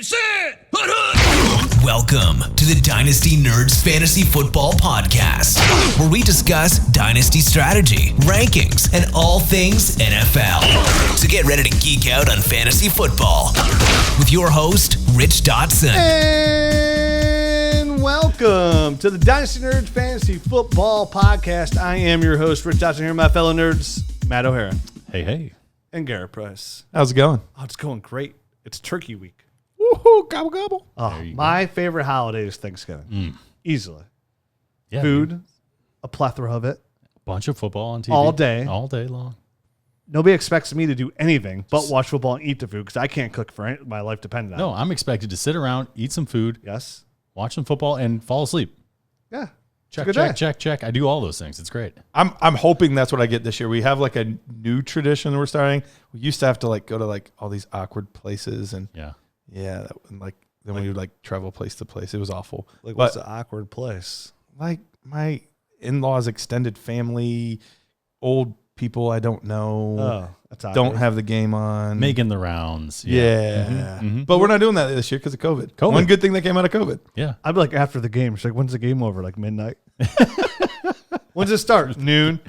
sit! Welcome to the Dynasty Nerds Fantasy Football Podcast, where we discuss Dynasty strategy, rankings, and all things NFL. So get ready to geek out on fantasy football with your host, Rich Dotson. And welcome to the Dynasty Nerds Fantasy Football Podcast. I am your host, Rich Dotson, here with my fellow nerds, Matt O'Hara. Hey. And Garrett Price. How's it going? Oh, it's going great. It's Turkey Week. Woohoo, gobble, gobble. Oh, my favorite holiday is Thanksgiving. Easily. Yeah, Food, dude. a plethora of it. Bunch of football on TV. All day. All day long. Nobody expects me to do anything but watch football and eat the food because I can't cook for my life dependent on it. No, I'm expected to sit around, eat some food, Yes. watch some football, and fall asleep. Yeah. Check. I do all those things. It's great. I'm hoping that's what I get this year. We have like a new tradition we're starting. We used to have to like go to like all these awkward places and then we would like travel place to place. It was awful. Like, what's the awkward place? Like my in-laws, extended family, old people I don't know. Oh, that's awkward. Don't have the game on. Making the rounds. Yeah. Mm-hmm. But we're not doing that this year because of COVID. One good thing that came out of COVID. Yeah. I'd be like, after the game. She's like, when's the game over? Like midnight? When's it start? Noon.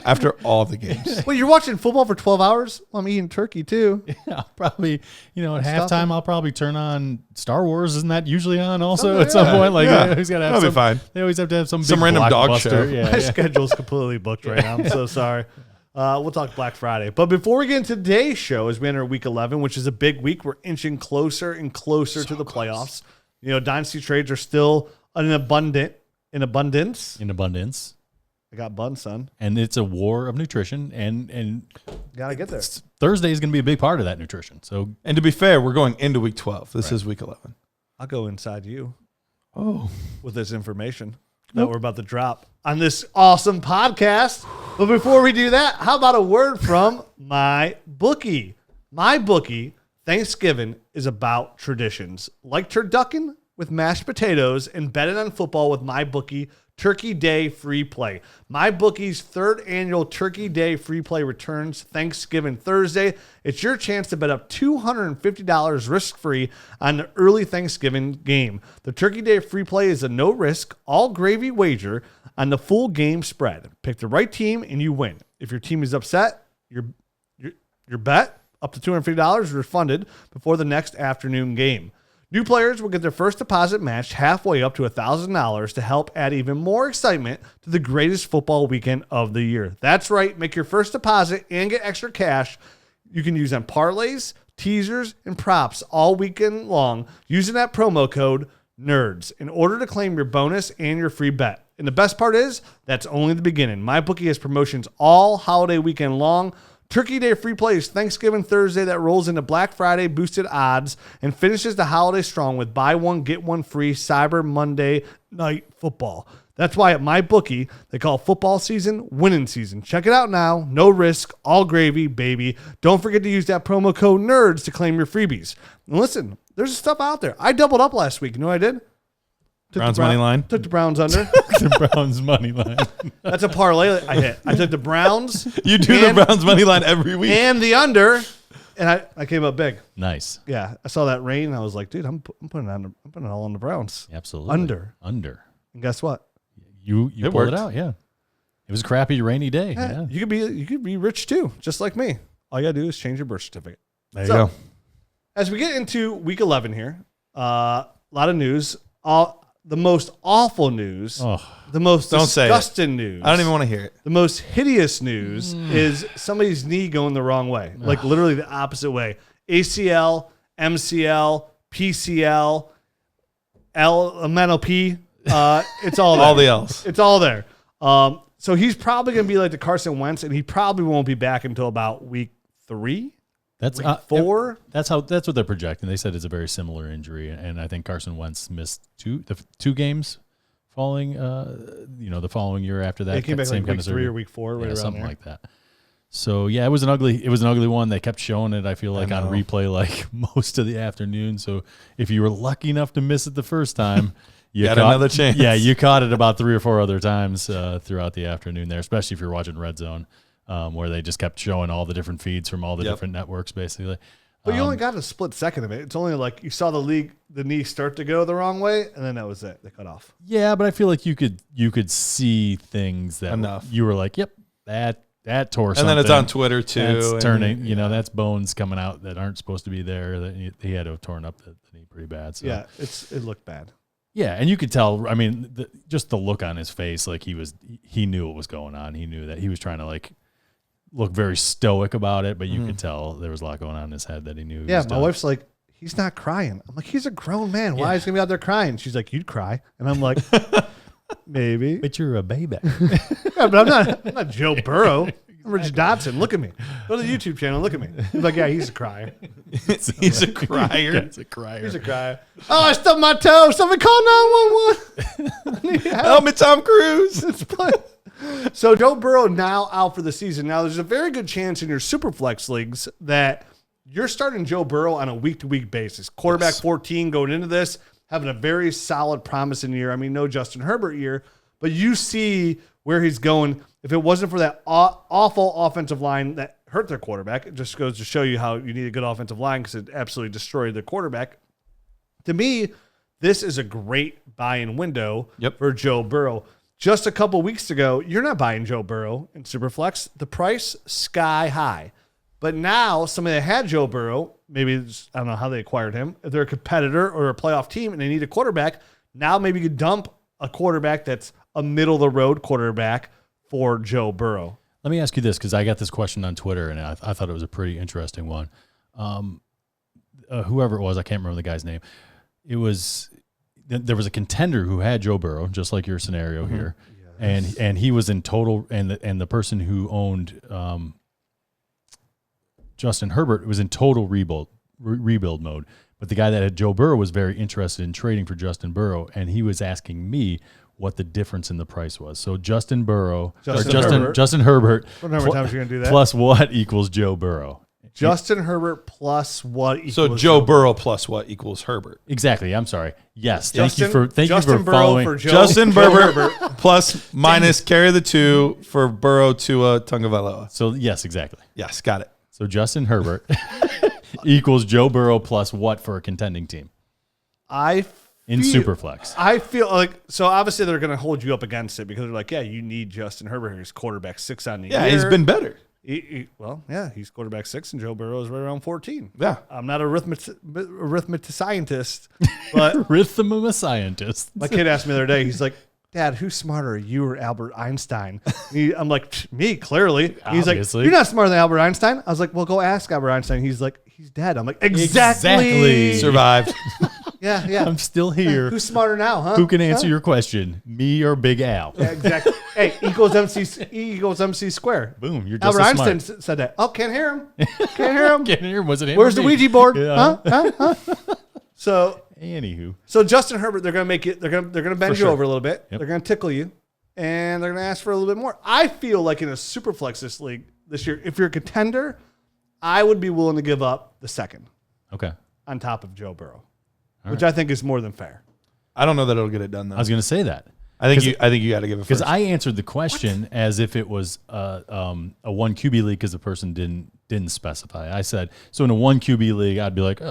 After all the games. Wait, you're watching football for 12 hours? Well, I'm eating turkey too. Yeah, I'll probably, at Stop halftime, it. I'll probably turn on Star Wars. Isn't that usually on also Oh, at some yeah. point? Like, Yeah. they always gotta have That'll be fine. They always have to have some Some big random dog blockbuster. show. Yeah, My yeah. schedule's completely booked right now. I'm so sorry. We'll talk Black Friday. But before we get into today's show, as we enter week 11, which is a big week, we're inching closer and closer to the playoffs. Dynasty trades are still in abundance. In abundance. I got buns, son. And it's a war of nutrition, and Gotta get there. Thursday is going to be a big part of that nutrition. So And to be fair, we're going into week 12. This is week 11. I'll go inside you Oh. with this information that we're about to drop on this awesome podcast. But before we do that, how about a word from my bookie? My bookie, Thanksgiving is about traditions. Like turducken with mashed potatoes and betting on football with my bookie. Turkey Day free play. My bookie's third annual Turkey Day free play returns Thanksgiving Thursday. It's your chance to bet up $250 risk-free on the early Thanksgiving game. The Turkey Day free play is a no-risk, all-gravy wager on the full game spread. Pick the right team and you win. If your team is upset, your bet up to $250 is refunded before the next afternoon game. New players will get their first deposit matched halfway up to $1,000 to help add even more excitement to the greatest football weekend of the year. That's right. Make your first deposit and get extra cash you can use on parlays, teasers, and props all weekend long using that promo code NERDS in order to claim your bonus and your free bet. And the best part is, that's only the beginning. MyBookie has promotions all holiday weekend long. Turkey Day free play is Thanksgiving Thursday that rolls into Black Friday boosted odds and finishes the holiday strong with buy one, get one free Cyber Monday night football. That's why at MyBookie, they call football season winning season. Check it out now. No risk, all gravy, baby. Don't forget to use that promo code NERDS to claim your freebies. And listen, there's stuff out there. I doubled up last week. You know what I did? Browns money line. Took the Browns under. the Browns money line. That's a parlay I hit. I took the Browns. You do the Browns money line every week. And the under, and I came up big. Nice. Yeah, I saw that rain, and I was like, dude, I'm putting it all on the Browns. Absolutely. Under. And guess what? You pulled worked. it out, yeah. It was a crappy rainy day. Yeah, Yeah. you could be rich too, just like me. All you gotta do is change your birth certificate. There you go. As we get into week 11 here, a lot of news. The most awful news, the most Don't say it. disgusting news. I don't even want to hear it. The most hideous news is somebody's knee going the wrong way, like literally the opposite way. ACL, MCL, PCL, MNOP. It's all there. All the L's. It's all there. So he's probably going to be like the Carson Wentz, and he probably won't be back until about week 3. That's Week 4. That's what they're projecting. They said it's a very similar injury, and I think Carson Wentz missed two games following the following year after that. He came back same like kind week of 3 surgery. or week 4, right around something there. like that. So yeah, it was an ugly one. They kept showing it, I feel like, on replay like most of the afternoon. So if you were lucky enough to miss it the first time, you got another chance. Yeah, you caught it about 3 or 4 other times throughout the afternoon there, especially if you're watching Red Zone, where they just kept showing all the different feeds from all the different networks, basically. But you only got a split second of it. It's only like you saw the knee start to go the wrong way, and then that was it. They cut off. Yeah, but I feel like you could see things that Enough. You were like, yep, that tore something. And then it's on Twitter too. That's turning, that's bones coming out that aren't supposed to be there. That he had to have torn up the knee pretty bad. So. Yeah, it looked bad. Yeah, and you could tell. I mean, just the look on his face, like he knew what was going on. He knew that he was trying to like look very stoic about it, but you could tell there was a lot going on in his head that he knew. Yeah, my wife's like, he's not crying. I'm like, he's a grown man. Why is he gonna be out there crying? She's like, you'd cry, and I'm like, maybe. But you're a baby. Yeah, but I'm not Joe Burrow. I'm Rich Dotson. Look at me. Go to the YouTube channel. Look at me. He's like, yeah, he's a crier. He's a crier. He's a crier. He's a crier. Oh, I stubbed my toe. Somebody call 911. Help me, Tom Cruise. So Joe Burrow now out for the season. Now there's a very good chance in your Superflex leagues that you're starting Joe Burrow on a week-to-week basis. Quarterback 14 going into this, having a very solid, promising year. I mean, no Justin Herbert year, but you see where he's going. If it wasn't for that awful offensive line that hurt their quarterback, it just goes to show you how you need a good offensive line because it absolutely destroyed their quarterback. To me, this is a great buy-in window for Joe Burrow. Just a couple weeks ago, you're not buying Joe Burrow in Superflex. The price, sky high. But now, somebody that had Joe Burrow, maybe, I don't know how they acquired him, if they're a competitor or a playoff team and they need a quarterback, now maybe you could dump a quarterback that's a middle-of-the-road quarterback for Joe Burrow. Let me ask you this, because I got this question on Twitter, and I thought it was a pretty interesting one. Whoever it was, I can't remember the guy's name. There was a contender who had Joe Burrow, just like your scenario here, and he was in total, and the person who owned Justin Herbert was in total rebuild mode. But the guy that had Joe Burrow was very interested in trading for Justin Burrow, and he was asking me what the difference in the price was. So Justin Herbert. What number of times are you going to do that? Plus what equals Joe Burrow? Justin Herbert plus what equals So Joe Burrow plus what equals Herbert? Exactly. I'm sorry. Yes. Thank you for following. for Justin Herbert plus minus carry the 2 for Burrow to Tagovailoa. So yes, exactly. Yes, got it. So Justin Herbert equals Joe Burrow plus what for a contending team? In Superflex. I feel like, so obviously they're going to hold you up against it because they're like, yeah, you need Justin Herbert. He's quarterback 6 on the year. Yeah, he's been better. He's quarterback 6 and Joe Burrow is right around 14. Yeah. I'm not a arithmetic scientist, but scientist. My kid asked me the other day, he's like, Dad, who's smarter, you or Albert Einstein? I'm like, me, clearly. He's Obviously. like, you're not smarter than Albert Einstein. I was like, well, go ask Albert Einstein. He's like, he's dead. I'm like, exactly. Survived. Yeah. I'm still here. Who's smarter now, huh? Who can answer your question? Me or Big Al? Yeah, exactly. Hey, E equals MC square. Boom. You're just Albert Einstein said that. Oh, can't hear him. Can't hear him. Can't hear him. Was it him? Where's the Ouija board? Yeah. Huh? So, anywho. So Justin Herbert, they're gonna make it. They're gonna bend you over a little bit. Yep. They're gonna tickle you, and they're gonna ask for a little bit more. I feel like in a Superflex league this year, if you're a contender, I would be willing to give up the second. Okay. On top of Joe Burrow, which I think is more than fair. I don't know that it'll get it done though. I was going to say that. I think you got to give it because first. I answered the question as if it was a 1 QB league because the person didn't specify. I said so in a 1 QB league, I'd be like,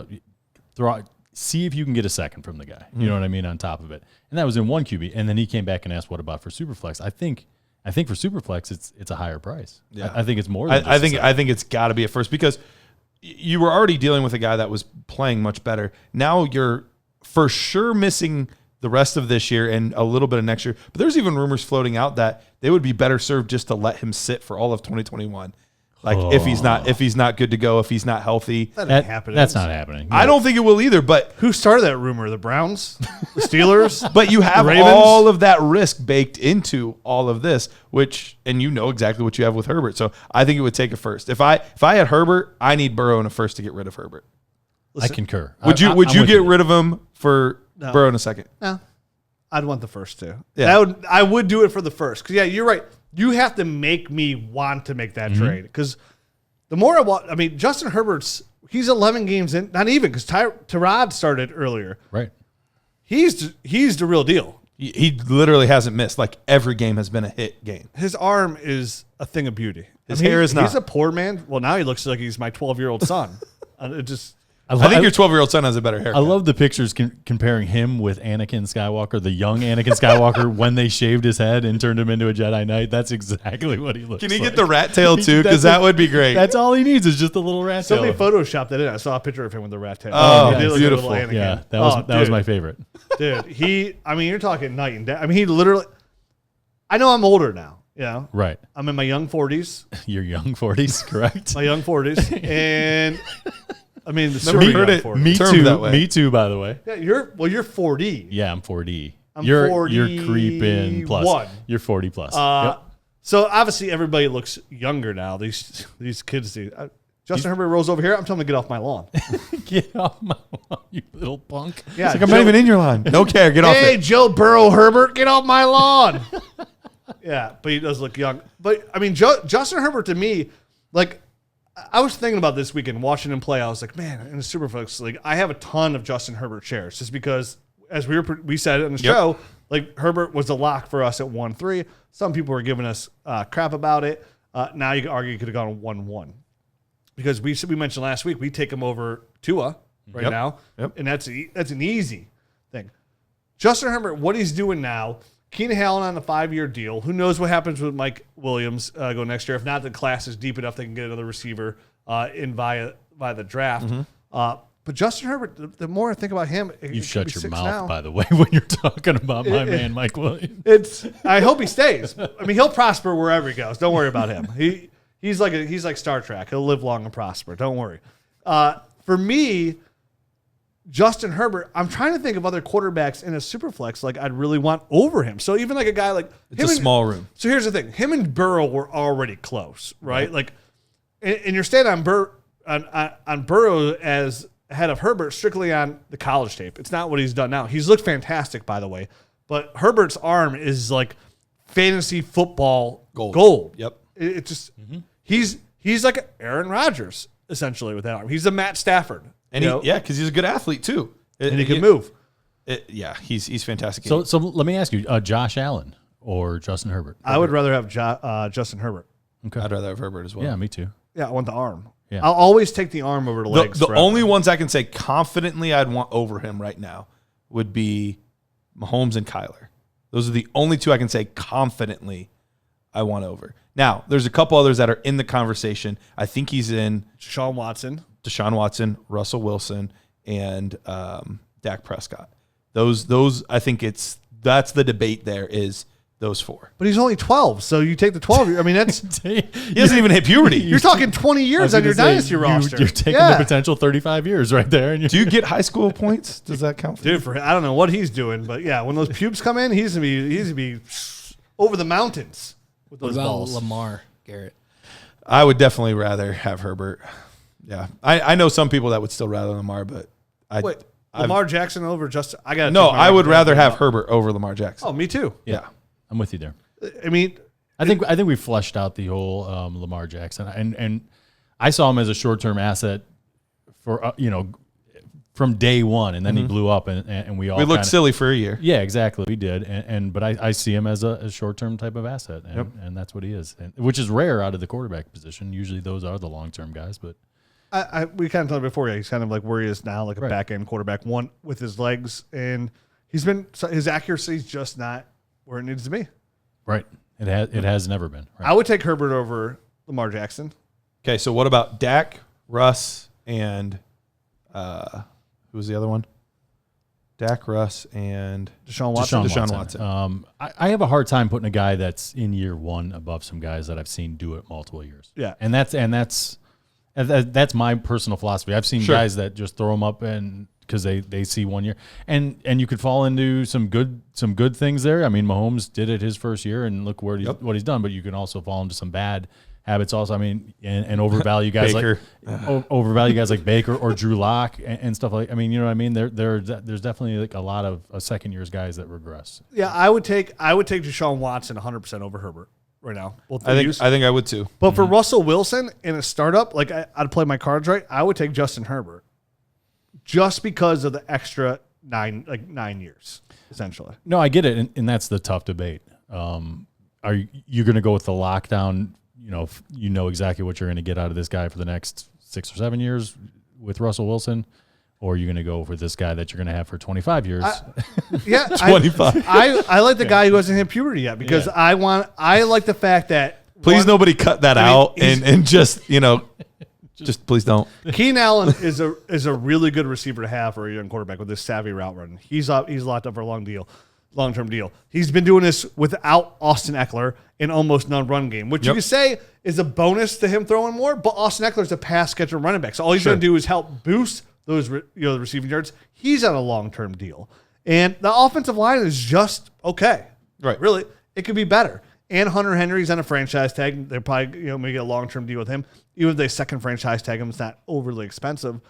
see if you can get a second from the guy. You know what I mean? On top of it, and that was in 1 QB, and then he came back and asked, "What about for Superflex?" I think for Superflex, it's a higher price. Yeah, I think it's more. Than I think it's got to be at first because you were already dealing with a guy that was playing much better. Now you're for sure missing the rest of this year and a little bit of next year. But there's even rumors floating out that they would be better served just to let him sit for all of 2021. Like if he's not good to go, if he's not healthy, that happening. That's not happening. I don't think it will either. But who started that rumor? The Browns, the Steelers. But you have all of that risk baked into all of this, and you know exactly what you have with Herbert. So I think it would take a first. If I had Herbert, I need Burrow in a first to get rid of Herbert. Listen, I concur. Would you get rid of him for Burrow in a second? No, I'd want the first too. Yeah. I would do it for the first because you're right. You have to make me want to make that trade because the more Justin Herbert's he's 11 games in, not even because Tyrod started earlier. Right. He's the real deal. He literally hasn't missed. Like every game has been a hit game. His arm is a thing of beauty. His hair is not. He's a poor man. Well, now he looks like he's my 12-year-old son. It just. I think your 12-year-old son has a better haircut. I love the pictures comparing him with Anakin Skywalker, the young Anakin Skywalker, when they shaved his head and turned him into a Jedi Knight. That's exactly what he looks like. Can he get the rat tail too? Because that would be great. That's all he needs is just a little rat tail. Somebody photoshopped that in. I saw a picture of him with the rat tail. Oh, He did look like a beautiful. little Anakin. Yeah, that was my favorite. Dude, you're talking night and day. I mean, he literally, I know I'm older now, you know. Right. I'm in my young 40s. Your young 40s, correct? My young 40s. And, I mean, the Never super heard young it. 40s. Me Termed too. that way. Me too, by the way. Yeah, you're 40. Yeah, I'm 4D. I'm You're 41. creeping plus. You're 40 plus. Yep. So, obviously, everybody looks younger now. These kids do. Justin Herbert rolls over here. I'm telling him to get off my lawn. Get off my lawn, you little punk. Yeah, It's like, I'm not even in your line. No care. Get off Hey, it. Joe Burrow Herbert, get off my lawn. Yeah, but he does look young. But, I mean, Justin Herbert, to me, like, I was thinking about this weekend, watching him play. I was like, man, in the Superflex League, I have a ton of Justin Herbert shares just because, as we said it on the show, like, Herbert was a lock for us at 1-3. Some people were giving us crap about it. Now you could argue he could have gone 1-1. Because we mentioned last week, we take him over Tua right now, and that's an easy thing. Justin Herbert, what he's doing now, Keenan Allen on a 5-year deal. Who knows what happens with Mike Williams go next year? If not, the class is deep enough they can get another receiver in via the draft. But Justin Herbert, the more I think about him, You shut your mouth, by the way, when you're talking about my man, Mike Williams. I hope he stays. I mean, he'll prosper wherever he goes. Don't worry about him. He's like Star Trek. He'll live long and prosper. Don't worry. For me, Justin Herbert, I'm trying to think of other quarterbacks in a superflex like I'd really want over him. So even like a guy like It's a small room. So here's the thing: him and Burrow were already close, right? Like, and you're staying on Burrow as ahead of Herbert strictly on the college tape. It's not what he's done now. He's looked fantastic, by the way, but Herbert's arm is like fantasy football gold. Yep. It just he's like Aaron Rodgers essentially with that arm. He's a Matt Stafford, And because he's a good athlete too. and he can move. He's fantastic. So let me ask you, Josh Allen or Justin Herbert? I would rather have Justin Herbert. Okay. I'd rather have Herbert as well. Yeah, me too. Yeah, I want the arm. Yeah. I'll always take the arm over the legs. The forever. only ones I can say confidently I'd want over him right now would be Mahomes and Kyler. Those are the only two I can say confidently I want over. Now, there's a couple others that are in the conversation. I think he's in Deshaun Watson, Russell Wilson, and Dak Prescott. Those I think that's the debate there is those four. but he's only 12, so you take the 12. I mean, that's He hasn't even hit puberty. you're talking 20 years on your dynasty roster. You're taking Yeah. the potential 35 years right there. And Do you get high school points? Does that count? Dude, I don't know what he's doing, but yeah, when those pubes come in, he's gonna be over the mountains with What those about balls. Lamar, Garrett? I would definitely rather have Herbert. Yeah, I know some people that would still rather Lamar, but Wait, Lamar Jackson over Justin? I would rather have Herbert over Lamar Jackson. Oh, me too. Yeah. I'm with you there. I mean, I think we fleshed out the whole Lamar Jackson, and I saw him as a short-term asset for from day one, and then he blew up, and we looked silly for a year. Yeah, exactly, we did, but I see him as a short-term type of asset, and that's what he is, which is rare out of the quarterback position. Usually, those are the long-term guys, but. we kind of talked before. Yeah, he's kind of like where he is now, like a back end quarterback, one with his legs, and his accuracy is just not where it needs to be. Right, it has never been. Right? I would take Herbert over Lamar Jackson. Okay, so what about Dak, Russ, and who was the other one? Dak, Russ, and Deshaun Watson. Deshaun Watson. I have a hard time putting a guy that's in year one above some guys that I've seen do it multiple years. Yeah, and that's my personal philosophy. I've seen guys that just throw them up and because they see 1 year, and you could fall into some good things there. I mean, Mahomes did it his first year, and look what he's done. But you can also fall into some bad habits also. I mean, and overvalue guys overvalue guys like Baker or Drew Lock and stuff like. I mean, you know what I mean? There's definitely like a lot of second years guys that regress. Yeah, I would take Deshaun Watson 100% over Herbert right now. I think I would too. But for Russell Wilson in a startup, like I'd play my cards right. I would take Justin Herbert just because of the extra 9 years essentially. No, I get it, and that's the tough debate. Are you going to go with the lockdown? You know exactly what you're going to get out of this guy for the next 6 or 7 years, with Russell Wilson, or are you going to go for this guy that you're going to have for 25 years? 25. I like the guy who hasn't hit puberty yet because I like the fact that Please nobody cut that out and just, just please don't. Keenan Allen is a really good receiver to have for a young quarterback with this savvy route run. He's locked up for a long-term deal. He's been doing this without Austin Eckler in almost non-run game, which you could say is a bonus to him throwing more, but Austin Eckler is a pass catcher running back. So all he's going to do is help boost those the receiving yards. He's on a long-term deal. And the offensive line is just okay. Right. Really, it could be better. And Hunter Henry's on a franchise tag. They're probably maybe get a long-term deal with him. Even if they second franchise tag him, it's not overly expensive.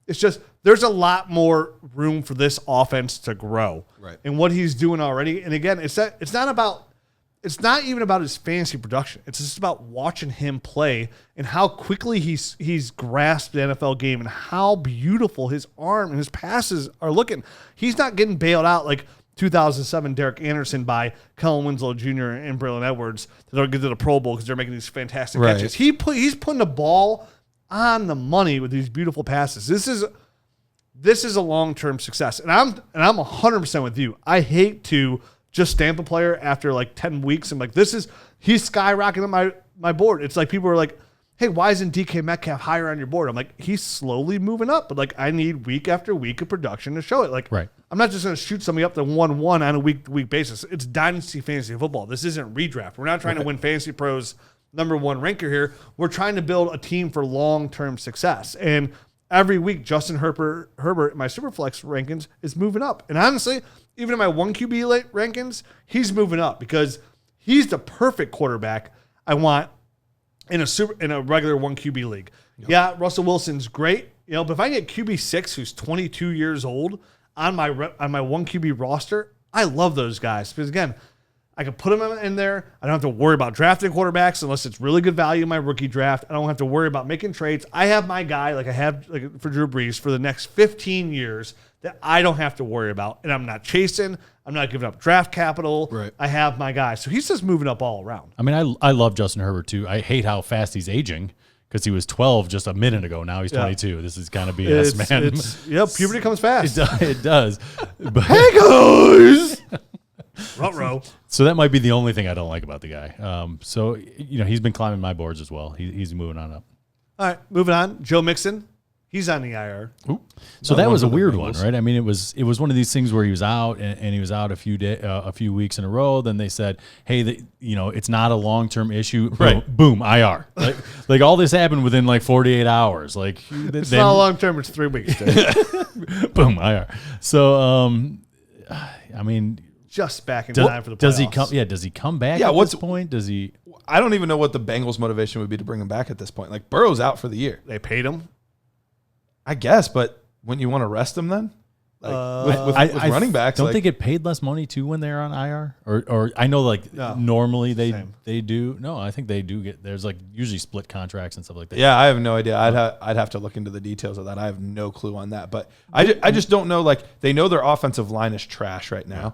It's just there's a lot more room for this offense to grow. Right. And what he's doing already. And again, it's not even about his fantasy production. It's just about watching him play and how quickly he's grasped the NFL game and how beautiful his arm and his passes are looking. He's not getting bailed out like 2007 Derek Anderson by Kellen Winslow Jr. and Braylon Edwards that don't get to the Pro Bowl because they're making these fantastic catches. He's putting the ball on the money with these beautiful passes. This is a long-term success. And I'm 100% with you. I hate to just stamp a player after like 10 weeks. I'm like, he's skyrocketing my board. It's like people are like, hey, why isn't DK Metcalf higher on your board? I'm like, he's slowly moving up, but like I need week after week of production to show it. Like, I'm not just going to shoot somebody up to 1-1 on a week-to-week basis. It's Dynasty fantasy football. This isn't redraft. We're not trying to win Fantasy Pros #1 ranker here. We're trying to build a team for long-term success. And every week, Justin Herbert, in my Superflex rankings, is moving up. And honestly, even in my 1 QB rankings, he's moving up because he's the perfect quarterback I want in a regular 1 QB league. Yep. Yeah, Russell Wilson's great, but if I get QB6 who's 22 years old on my 1 QB roster, I love those guys because again, I can put them in there. I don't have to worry about drafting quarterbacks unless it's really good value in my rookie draft. I don't have to worry about making trades. I have my guy like I have for Drew Brees for the next 15 years that I don't have to worry about, and I'm not chasing. I'm not giving up draft capital. Right. I have my guy. So he's just moving up all around. I mean, I love Justin Herbert too. I hate how fast he's aging because he was 12 just a minute ago. Now he's 22. This is kind of BS, man. Puberty comes fast. It does. But, hey, guys! Ruh-roh. So that might be the only thing I don't like about the guy. So, he's been climbing my boards as well. He's moving on up. All right, moving on. Joe Mixon. He's on the IR. Ooh. So that was a weird one, right? I mean, it was one of these things where he was out and he was out a few weeks in a row. Then they said, "Hey, it's not a long-term issue." Right? Boom, IR. Like all this happened within like 48 hours. Like it's not long-term; it's 3 weeks. Boom, IR. So, I mean, just back in time for the playoffs. Does he come? Yeah, does he come back? At this point? Does he? I don't even know what the Bengals' motivation would be to bring him back at this point. Like Burrow's out for the year. They paid him. I guess, but wouldn't you want to rest him then? Like with running backs, don't they get paid less money too when they're on IR? Or I know normally they do. No, I think they do get. There's like usually split contracts and stuff like that. Yeah, I have no idea. I'd have to look into the details of that. I have no clue on that. But I just don't know. Like they know their offensive line is trash right now.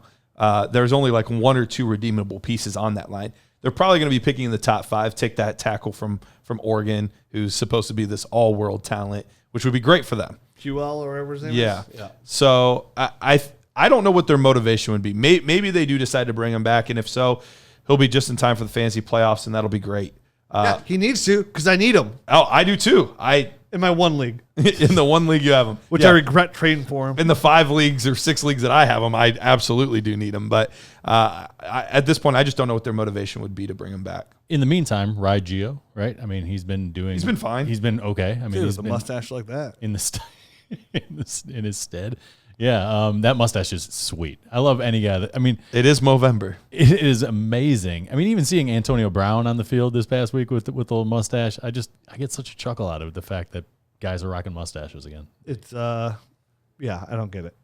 There's only like 1 or 2 redeemable pieces on that line. They're probably going to be picking in the top 5. Take that tackle from Oregon, who's supposed to be this all-world talent, which would be great for them. QL or whatever his name is? Yeah. So I don't know what their motivation would be. Maybe they do decide to bring him back, and if so, he'll be just in time for the fantasy playoffs, and that'll be great. He needs to because I need him. Oh, I do too. In my 1 league. In the 1 league you have him. Which I regret trading for him. In the 5 leagues or 6 leagues that I have him, I absolutely do need him. But at this point, I just don't know what their motivation would be to bring him back. In the meantime, ride Gio, right? I mean, he's been fine. He's been okay. I mean, he's a mustache like that. In his stead. Yeah, that mustache is sweet. I love any guy that, I mean. It is Movember. It is amazing. I mean, even seeing Antonio Brown on the field this past week with the little mustache, I get such a chuckle out of the fact that guys are rocking mustaches again. It's, I don't get it.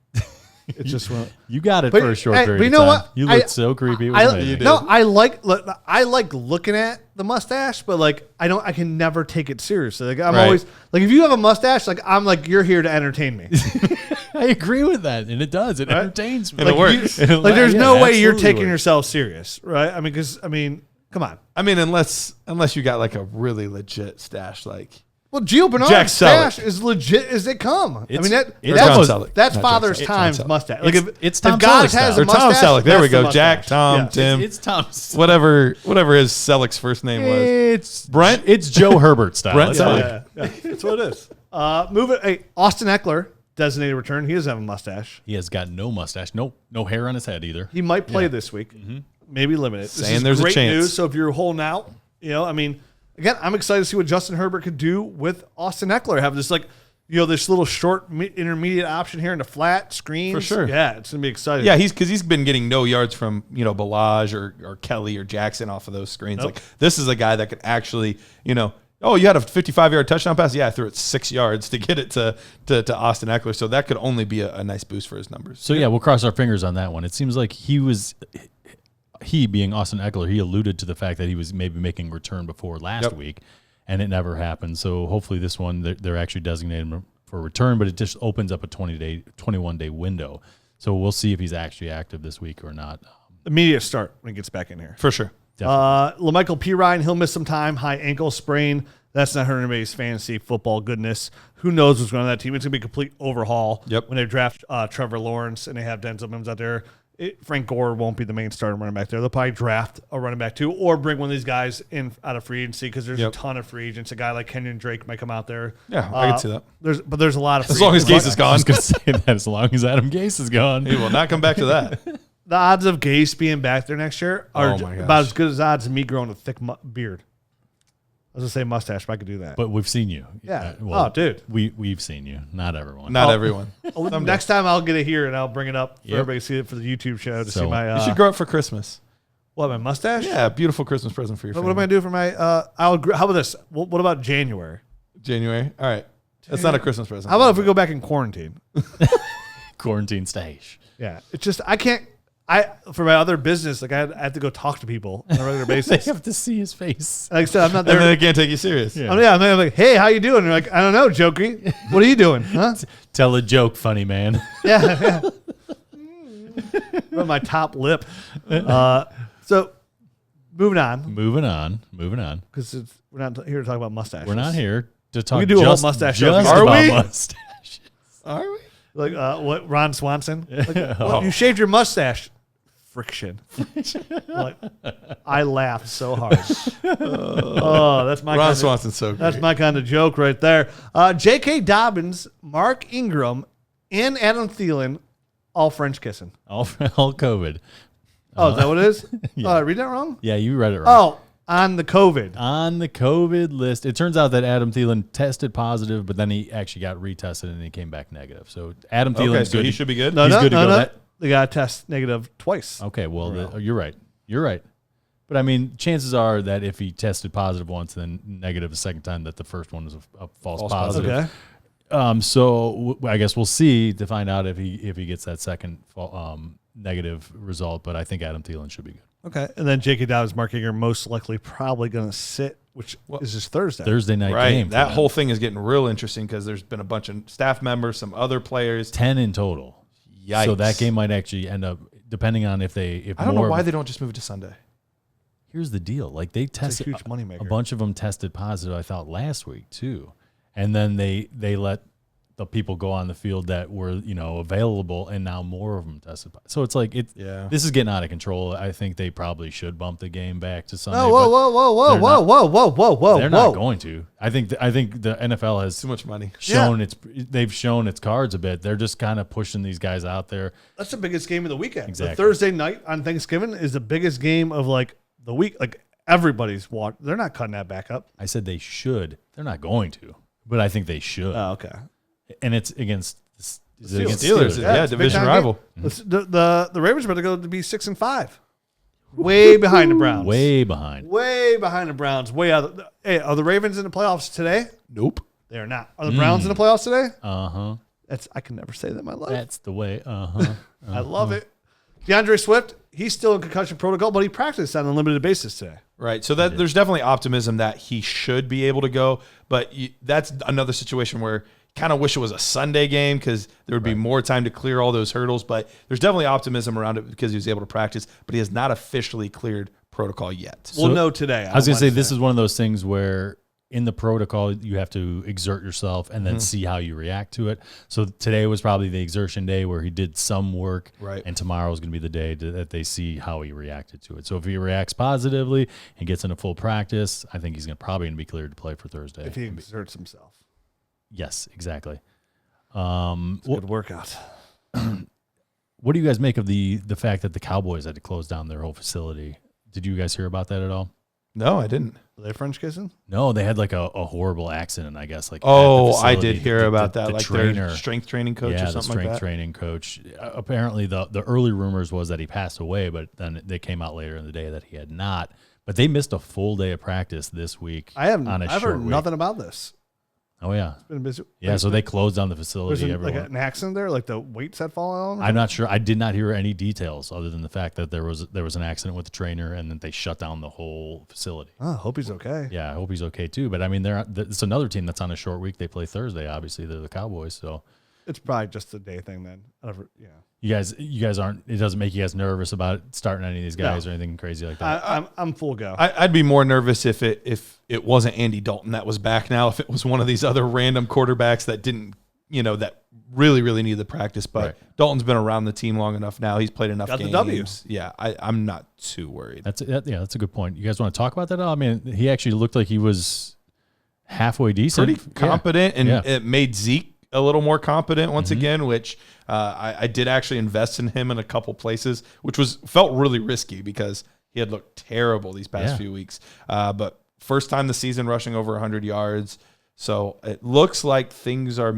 It's just you got it for a short period. But you know of time. what? You looked so creepy. It was amazing. I like looking at the mustache, but like I can never take it seriously. Like I'm always like, if you have a mustache, like I'm like, you're here to entertain me. I agree with that, and it does. It entertains me. And it works. There's no way you're taking yourself serious, right? I mean, come on. I mean, unless you got like a really legit stash, like Well, Gio Bernard's Jack Selleck. stash is legit as they come. It's- I mean, it's Tom that's, Selleck. that's Not Father's Jack Selleck. Time's Tom Selleck. mustache. Like It's Tom if Gods Selleck has style. a Or Tom mustache, Selleck. There we that's the go. Jack, mustache. Tom, Yeah. Tim. It's Tom. Whatever his Selleck's first name was. It's Brent? It's Joe Herbert style. Brent That's all. Selleck. Yeah, that's what it is. Hey, Austin Eckler, designated return. He doesn't have a mustache. He has got no mustache, no hair on his head either. He might play this week. Maybe limited. This Saying is there's a great chance. news. So if you're holding out, I mean, again, I'm excited to see what Justin Herbert could do with Austin Eckler. Have this this little short intermediate option here in the flat screens. For sure. Yeah, it's gonna be exciting. Yeah, he's been getting no yards from Balaj or Kelly or Jackson off of those screens. Nope. Like this is a guy that could actually oh, you had a 55-yard touchdown pass. Yeah, I threw it 6 yards to get it to Austin Eckler. So that could only be a nice boost for his numbers. So yeah, we'll cross our fingers on that one. It seems like he being Austin Eckler, he alluded to the fact that he was maybe making a return before last week, and it never happened. So hopefully this one they're actually designating him for a return, but it just opens up a 21-day window. So we'll see if he's actually active this week or not. Immediate start when he gets back in here. For sure. LaMichael Pirine, he'll miss some time. High ankle sprain. That's not hurting anybody's fantasy football goodness. Who knows what's going on that team? It's going to be a complete overhaul. Yep. When they draft Trevor Lawrence and they have Denzel Mims out there. Frank Gore won't be the main starting running back there. They'll probably draft a running back too, or bring one of these guys in out of free agency because there's a ton of free agents. A guy like Kenyon Drake might come out there. Yeah, I can see that. There's a lot of free As long as agents. Gase is I gone, was going to say that as long as Adam Gase is gone. he will not come back to that. The odds of Gase being back there next year are Oh my gosh. about as good as odds of me growing a thick beard. I was going to say mustache, but I could do that. But we've seen you. Yeah. Oh, dude. We've seen you. Not everyone. Not everyone. Next time I'll get it here and I'll bring it up for Yep. everybody to see it for the YouTube show to So, see my You should grow up for Christmas. my mustache. Yeah, beautiful Christmas present for your What family. am I gonna do for my? How about this? What about January? January. All right. That's not a Christmas present. How about if we go back in quarantine? Quarantine stage. Yeah, it's just I can't. For my other business, like I have to go talk to people on a regular They basis. have to see his face. Like I said, I'm not And then there. they can't take you serious. Yeah. I'm like, hey, how you doing? They're like, I don't know, Jokey. What are you doing? Huh? Tell a joke, funny man. Yeah. Rub my top lip. So moving on Moving on. because we're not here to talk about mustaches. We're not here to talk. can do a whole just, mustache show. just Are about we? mustache. Are we? Like what? Ron Swanson. Like, well, you shaved your mustache. Friction. Like, I laughed so hard. Oh, that's my Ron kind Swanson's so great. That's my kind of joke right there. J.K. Dobbins, Mark Ingram, and Adam Thielen, all French kissing. All COVID. Oh, is that what it is? Yeah. Oh, I read that wrong? Yeah, you read it right. Oh, on the COVID. On the COVID list, it turns out that Adam Thielen tested positive, but then he actually got retested and he came back negative. So Adam Okay, Thielen's so good. he should be good. No, He's no, good to no, go. no. That- They got to test negative twice. Okay, well, you're right. You're right. But I mean, chances are that if he tested positive once, then negative the second time, that the first one was a false positive. Okay. So I guess we'll see to find out if he gets that second negative result. But I think Adam Thielen should be good. Okay. And then J.K. Dobbins, Mark Ingram, most likely probably going to sit, which is just Thursday. Thursday night Right. game. for That them. whole thing is getting real interesting because there's been a bunch of staff members, some other players. 10 in total. Yikes. So that game might actually end up, depending on if I don't know why they don't just move it to Sunday. Here's the deal: like they tested huge moneymaker. a bunch of them tested positive. I thought last week too, and then they let the people go on the field that were available, and now more of them tested. So it's like this is getting out of control. I think they probably should bump the game back to Sunday. Oh, whoa. They're not going to. I think the NFL has Too much money. shown they've shown its cards a bit. They're just kind of pushing these guys out there. That's the biggest game of the weekend. Exactly. The Thursday night on Thanksgiving is the biggest game of like the week. Like everybody's watching. They're not cutting that back up. I said they should. They're not going to, but I think they should. Oh, okay. And it's against is it against Steelers. Yeah, it's a division big-time rival. game. The Ravens are about to go to be 6-5, way behind the Browns. Way behind. Way behind the Browns. Way out. Hey, are the Ravens in the playoffs today? Nope. They are not. Are the Browns in the playoffs today? Uh-huh. I can never say that in my life. That's the way. Uh-huh. I love it. DeAndre Swift, he's still in concussion protocol, but he practiced on a limited basis today. Right. So that there's definitely optimism that he should be able to go, but that's another situation where kind of wish it was a Sunday game because there would be more time to clear all those hurdles. But there's definitely optimism around it because he was able to practice, but he has not officially cleared protocol yet. We'll know today. I was going to say, this is one of those things where in the protocol, you have to exert yourself and then see how you react to it. So today was probably the exertion day where he did some work, right? And tomorrow is going to be the day that they see how he reacted to it. So if he reacts positively and gets into full practice, I think he's probably going to be cleared to play for Thursday. If he exerts himself. Yes, exactly. Good workout. What do you guys make of the fact that the Cowboys had to close down their whole facility? Did you guys hear about that at all? No, I didn't. Are they French kissing? No, they had like a horrible accident, I guess. Like, I did hear about that. The Like trainer, their strength training coach or something the strength like that. training coach. Apparently, the early rumors was that he passed away, but then they came out later in the day that he had not. But they missed a full day of practice this week. I've heard nothing about this. Oh yeah, It's been busy. yeah. So they closed down the facility. There's like an accident there, like the weights had fallen on him. I'm not sure. I did not hear any details other than the fact that there was an accident with the trainer and that they shut down the whole facility. Oh, hope he's okay. Yeah, I hope he's okay too. But I mean, it's another team that's on a short week. They play Thursday. Obviously, they're the Cowboys. So It's probably just a day thing then. Yeah. you guys aren't. It doesn't make you guys nervous about starting any of these guys or anything crazy like that. I'm full go. I'd be more nervous if it wasn't Andy Dalton that was back now. If it was one of these other random quarterbacks that didn't, that really, really need the practice. But Right. Dalton's been around the team long enough now. He's played enough Got the games. W. Yeah, I'm not too worried. That's a good point. You guys want to talk about that at all? I mean, he actually looked like he was halfway decent, Pretty competent, and Yeah. it made Zeke a little more competent once again, which I did actually invest in him in a couple places, which felt really risky because he had looked terrible these past few weeks. But first time this season rushing over 100 yards. So it looks like things are.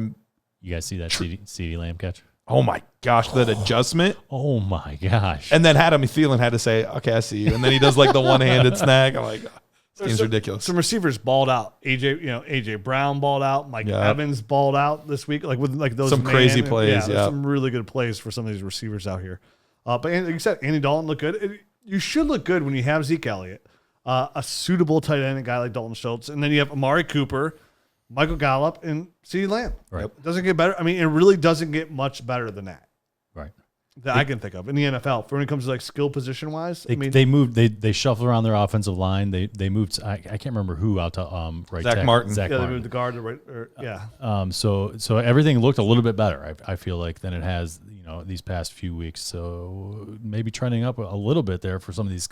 You guys see that CeeDee Lamb catch? Oh my gosh, that adjustment. Oh my gosh. And then Adam Thielen had to say, okay, I see you. And then he does like the one-handed snag. I'm like, this game's ridiculous. Some receivers balled out. AJ Brown balled out. Mike Evans balled out this week. Like with like those Some crazy plays. Yeah, some really good plays for some of these receivers out here. But like you said, Andy Dalton looked good. You should look good when you have Zeke Elliott, a suitable tight end, a guy like Dalton Schultz, and then you have Amari Cooper, Michael Gallup, and CeeDee Lamb. Right. It doesn't get better. I mean, it really doesn't get much better than that. Right. That I can think of in the NFL for when it comes to like skill position wise. They moved. They shuffled around their offensive line. They moved. I can't remember who out to right. Zach tackle. Martin. They Martin. moved the guard to right. So everything looked a little bit better. I feel like than it has these past few weeks. So maybe trending up a little bit there for some of these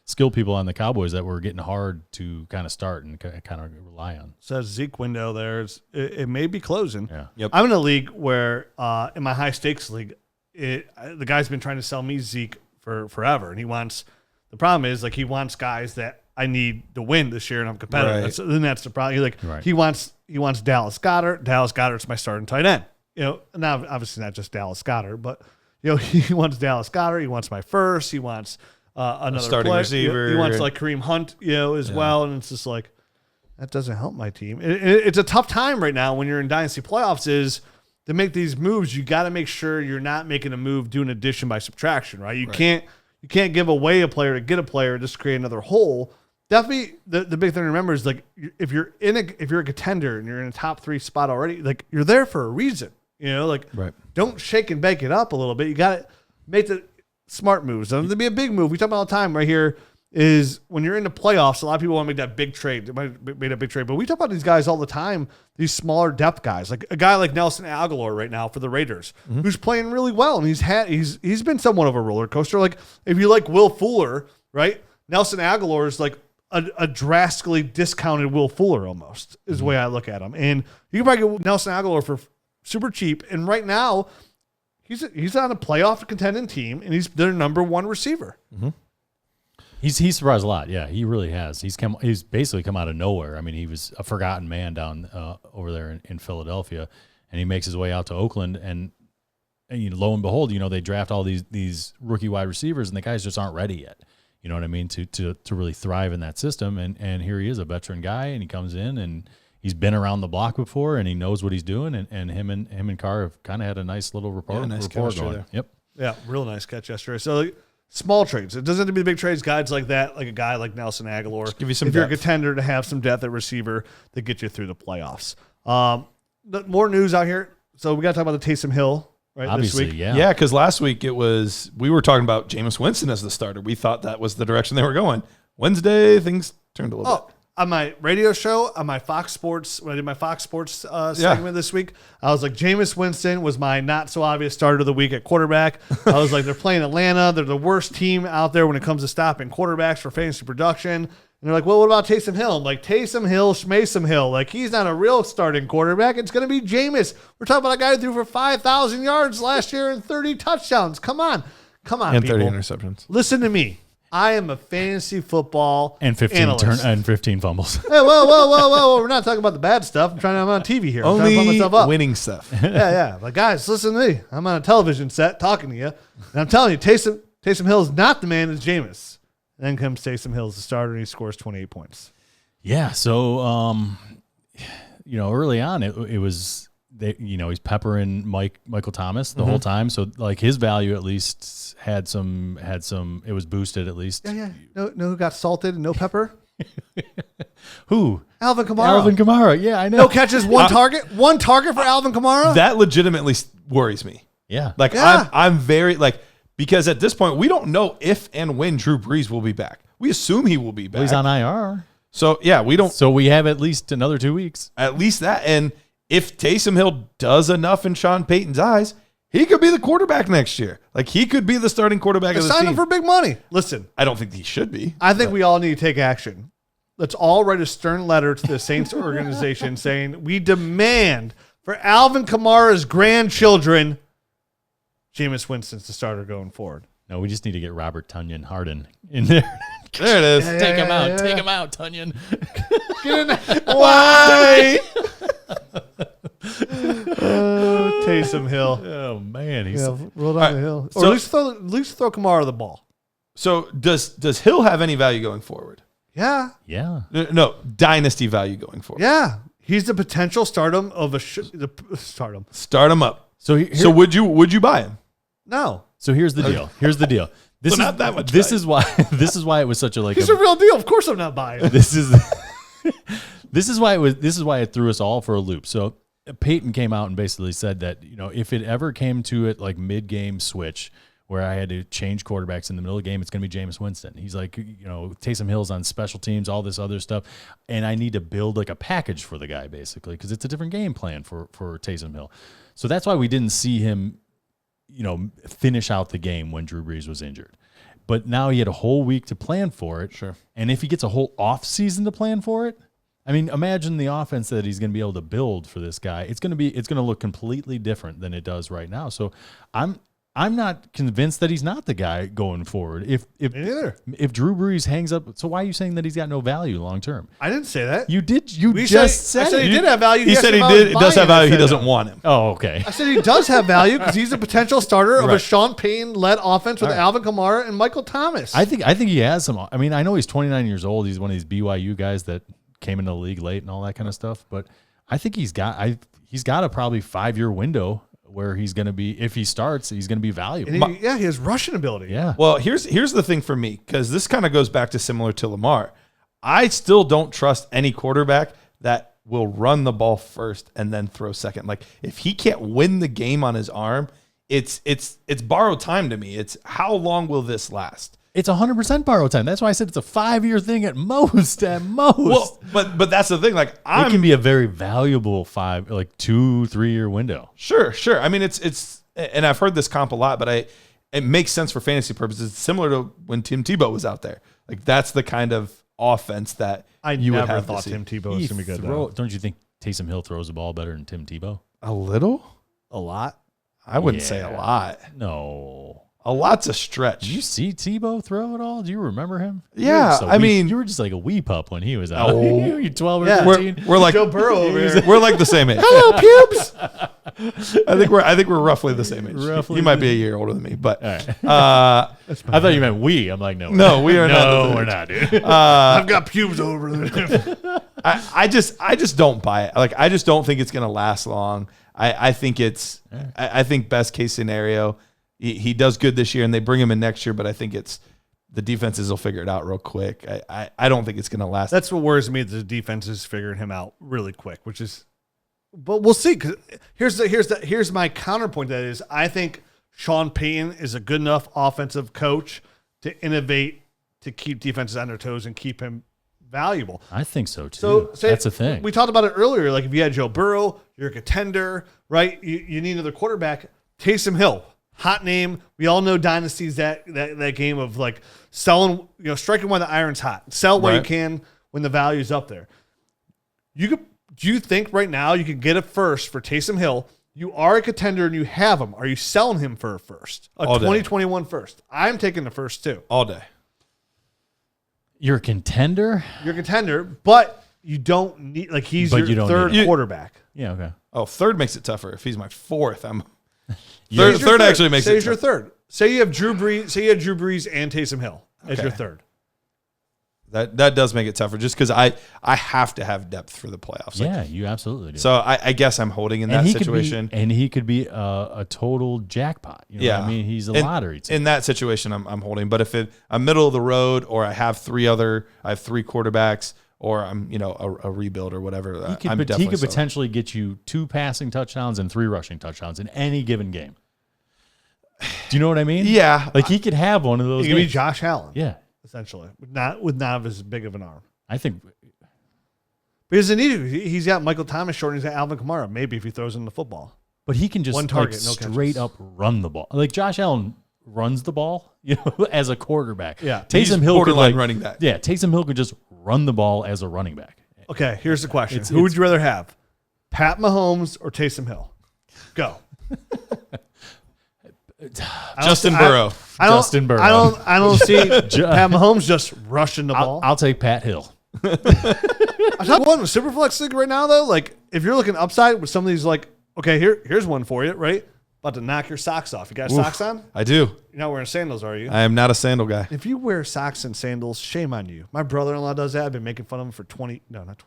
skill people on the Cowboys that were getting hard to kind of start and kind of rely on. Says Zeke window there. It may be closing. Yeah. Yep. I'm in a league where in my high stakes league, the guy's been trying to sell me Zeke for forever, and the problem is like he wants guys that I need to win this year, and I'm competitive. Right. That's the problem. Right. He wants Dallas Goedert. Dallas Goedert's my starting tight end. Now obviously not just Dallas Goedert, but he wants Dallas Goedert. He wants my first. He wants another starting player. receiver. He wants like Kareem Hunt, as well, and it's just like that doesn't help my team. It's a tough time right now when you're in Dynasty playoffs. Is to make these moves, you got to make sure you're not making a move doing addition by subtraction, right? You can't give away a player to get a player just to create another hole. Definitely, the big thing to remember is like if you're a contender and you're in a top 3 spot already, like you're there for a reason. Right. Don't shake and bake it up a little bit. You got to make the smart moves. Doesn't have to be a big move. We talk about all the time right here. Is when you're in the playoffs, a lot of people want to make that big trade. They might have made a big trade, but we talk about these guys all the time, these smaller depth guys, like a guy like Nelson Aguilar right now for the Raiders, who's playing really well, and he's been somewhat of a roller coaster. Like if you like Will Fuller, right? Nelson Aguilar is like a drastically discounted Will Fuller almost is the way I look at him, and you can probably get Nelson Aguilar for super cheap, and right now he's on a playoff contending team, and he's their number 1 receiver. Mm-hmm. He's surprised a lot. Yeah, he really has. He's basically come out of nowhere. I mean, he was a forgotten man down over there in Philadelphia, and he makes his way out to Oakland. And lo and behold, they draft all these rookie wide receivers, and the guys just aren't ready yet. You know what I mean? To really thrive in that system. And here he is, a veteran guy, and he comes in and he's been around the block before, and he knows what he's doing. And him and Carr have kind of had a nice little rapport going. There. Yep. Yeah, real nice catch yesterday. So like, small trades. It doesn't have to be big trades. Guys like that, like a guy like Nelson Aguilar. Just give you some if you're a depth. contender to have some depth at receiver that get you through the playoffs. More news out here. So we got to talk about the Taysom Hill, right? Obviously, this week. yeah. because last week we were talking about Jameis Winston as the starter. We thought that was the direction they were going. Wednesday, things turned a little bit. on my radio show, on my Fox Sports, when I did my Fox Sports segment this week, I was like, Jameis Winston was my not so obvious starter of the week at quarterback. I was like, they're playing Atlanta. They're the worst team out there when it comes to stopping quarterbacks for fantasy production. And they're like, well, what about Taysom Hill? I'm like, Taysom Hill, Schmaysom Hill. Like, he's not a real starting quarterback. It's going to be Jameis. We're talking about a guy who threw for 5,000 yards last year and 30 touchdowns. Come on, and people. 30 interceptions. Listen to me. I am a fantasy football and 15 analyst. and 15 fumbles. Hey, whoa. We're not talking about the bad stuff. I'm on TV here. I'm trying to pump Only myself up. winning stuff. Yeah. Like, guys, listen to me. I'm on a television set talking to you. And I'm telling you, Taysom Hill is not the man as Jameis. Then comes Taysom Hill as the starter, and he scores 28 points. Yeah. So, early on, it was, he's peppering Michael Thomas the whole time. So, like, his value at least had some, it was boosted at least. Yeah. No, who got salted and no pepper? Who? Alvin Kamara. Yeah, I know. No catches, one target. One target for Alvin Kamara? That legitimately worries me. Yeah. Like, Yeah. I'm very, like, because at this point, we don't know if and when Drew Brees will be back. We assume he will be back. Well, he's on IR. So, yeah, we don't. So we have at least another 2 weeks. At least that. And if Taysom Hill does enough in Sean Payton's eyes, he could be the quarterback next year. Like, he could be the starting quarterback of the Sign team. him for big money. Listen, I don't think he should be. I think we all need to take action. Let's all write a stern letter to the Saints organization saying we demand for Alvin Kamara's grandchildren, Jameis Winston's the starter going forward. No, we just need to get Robert Tunyon Harden in there. There it is. Take him out. Take him out, Tunyon. Get in there. Why? Taysom Hill. Oh man, he's Roll down the hill. Or so- at least throw Kamara the ball. So does Hill have any value going forward? Yeah. yeah. No, dynasty value going forward. Yeah. He's the potential stardom of stardom. Start him up. So So would you buy him? No. So here's the deal. This So is not that much This value. is why. This is why it was such a He's a real deal. Of course I'm not buying. This is why it was. This is why it threw us all for a loop. So Peyton came out and basically said that if it ever came to it like mid-game switch where I had to change quarterbacks in the middle of the game, it's going to be Jameis Winston. He's like, Taysom Hill's on special teams, all this other stuff, and I need to build like a package for the guy basically because it's a different game plan for Taysom Hill. So that's why we didn't see him, finish out the game when Drew Brees was injured. But now he had a whole week to plan for it. Sure. And if he gets a whole off season to plan for it, I mean, imagine the offense that he's going to be able to build for this guy. It's going to look completely different than it does right now. So I'm not convinced that he's not the guy going forward. If Me neither. if Drew Brees hangs up, so why are you saying that he's got no value long term? I didn't say that. You did. You We just said- I said said it. he did have value. He asked said if he I was did. It does buying have value. it. He I said doesn't no. want him. Oh, okay. I said he does have value because he's a potential starter of a Right. Sean Payton-led offense with Alvin Kamara and Michael Thomas. I think he has some. I mean, I know he's 29 years old. He's one of these BYU guys that came into the league late and all that kind of stuff. But I think he's got a probably 5-year window where he's going to be, if he starts, he's going to be valuable. And he has rushing ability. Yeah. Well, here's the thing for me, because this kind of goes back to similar to Lamar. I still don't trust any quarterback that will run the ball first and then throw second. Like, if he can't win the game on his arm, it's borrowed time to me. It's how long will this last? It's 100% borrowed time. That's why I said it's a 5-year thing at most. At most. Well, but that's the thing. Like, it can be a very valuable 2-3 year window. Sure. I mean, it's and I've heard this comp a lot, but it makes sense for fantasy purposes. It's similar to when Tim Tebow was out there. Like, that's the kind of offense that You would never have thought to see. Tim Tebow was going to be good. Though. Don't you think Taysom Hill throws the ball better than Tim Tebow? A little? A lot. I wouldn't say a lot. No. A lot's a stretch. Did you see Tebow throw at all? Do you remember him? Yeah, you were just like a wee pup when he was out. Oh. You 12 or Yeah. 13. We're like Joe Burrow over here. we're like the same age. Hello, pubes. I think we're roughly the same age. Roughly He might be a year older than me, but All right. uh, I thought you meant we. I'm like, no. No, we are not No, the same we're age. not, dude. I've got pubes over there. I just don't buy it. Like, I just don't think it's gonna last long. I think I think best case scenario, he does good this year and they bring him in next year, but I think it's the defenses will figure it out real quick. I don't think it's gonna last. That's what worries me. The defense is figuring him out really quick, but we'll see. Because here's my counterpoint. That is, I think Sean Payton is a good enough offensive coach to innovate, to keep defenses on their toes and keep him valuable. I think so too. So that's a thing. We talked about it earlier. Like if you had Joe Burrow, you're a contender, right? You need another quarterback. Taysom Hill, hot name. We all know Dynasty's that game of like selling, striking while the iron's hot. Sell while you can when the value's up there. Do you think right now you could get a first for Taysom Hill? You are a contender and you have him. Are you selling him for a first? A 2021 first. I'm taking the first too. All day. You're a contender? You're a contender, but you don't need, like, he's your third quarterback. Yeah, okay. Oh, third makes it tougher. If he's my fourth, I'm third actually makes it tougher. Say your third. Say you have Drew Brees and Taysom Hill as your third. That does make it tougher just because I have to have depth for the playoffs. Yeah, you absolutely do. So I guess I'm holding in that situation. And he could be a total jackpot. You know what I mean? He's a lottery team. In that situation, I'm holding. But if I'm middle of the road or I have three quarterbacks or I'm a rebuild or whatever, he could potentially get you 2 passing touchdowns and 3 rushing touchdowns in any given game. Do you know what I mean? Yeah. Like he could have one of those. He could be Josh Allen. Yeah. Essentially, with not as big of an arm. I think because he's got Michael Thomas short and he's got Alvin Kamara. Maybe if he throws in the football, but he can just one target, straight up run the ball. Like Josh Allen runs the ball, as a quarterback. Yeah, Taysom Hill could running back. Yeah, Taysom Hill could just run the ball as a running back. Okay, here's the question: Who would you rather have, Pat Mahomes or Taysom Hill? Go. Justin Burrow. Justin Burrow. I don't see Pat Mahomes just rushing the ball. I'll take Pat Hill. I'm talking one with Superflex League right now, though. Like, if you're looking upside with some of these, like, okay, here's one for you, right? About to knock your socks off. You got socks on? I do. You're not wearing sandals, are you? I am not a sandal guy. If you wear socks and sandals, shame on you. My brother-in-law does that. I've been making fun of him for 12 years, about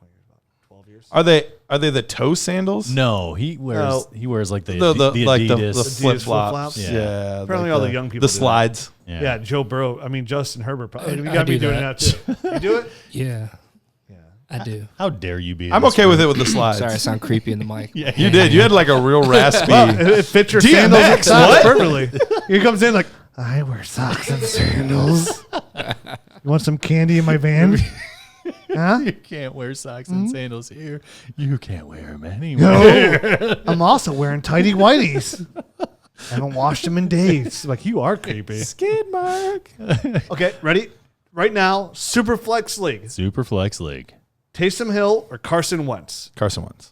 12 years. Are they the toe sandals? No, he wears like the like Adidas. the flip flops. flip-flops? Yeah. Apparently like all the young people The do that. slides. Yeah, Joe Burrow. I mean, Justin Herbert. Probably. You I got me do doing that. that too. You do it? Yeah. I do. How dare you be? I'm okay with it with the slides. Sorry, I sound creepy in the mic. Yeah, You did. You had like a real raspy. Well, it fits your DMX, sandals and socks what? perfectly. He comes in like, I wear socks and sandals. You want some candy in my van? Huh? You can't wear socks and sandals here. You can't wear them anywhere. No. I'm also wearing tighty whities. I haven't washed them in days. Like, you are creepy. Skid mark. Okay, ready? Right now, Superflex League. Superflex League. Taysom Hill or Carson Wentz? Carson Wentz.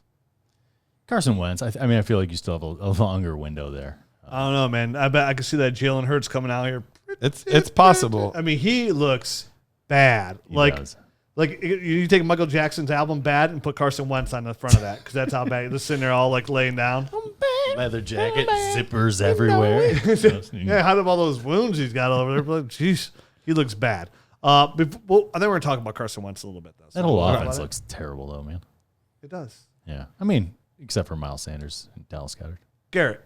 Carson Wentz. I mean, I feel like you still have a longer window there. I don't know, man. I bet I can see that Jalen Hurts coming out here. It's possible. I mean, he looks bad. He does. Like you take Michael Jackson's album "Bad" and put Carson Wentz on the front of that because that's how bad. They're sitting there all like laying down. Leather jacket, zippers everywhere. Yeah, how about all those wounds he's got all over there? But jeez, he looks bad. I think we're gonna talk about Carson Wentz a little bit though. That whole offense looks terrible though, man. It does. Yeah, I mean, except for Miles Sanders and Dallas Goedert. Garrett,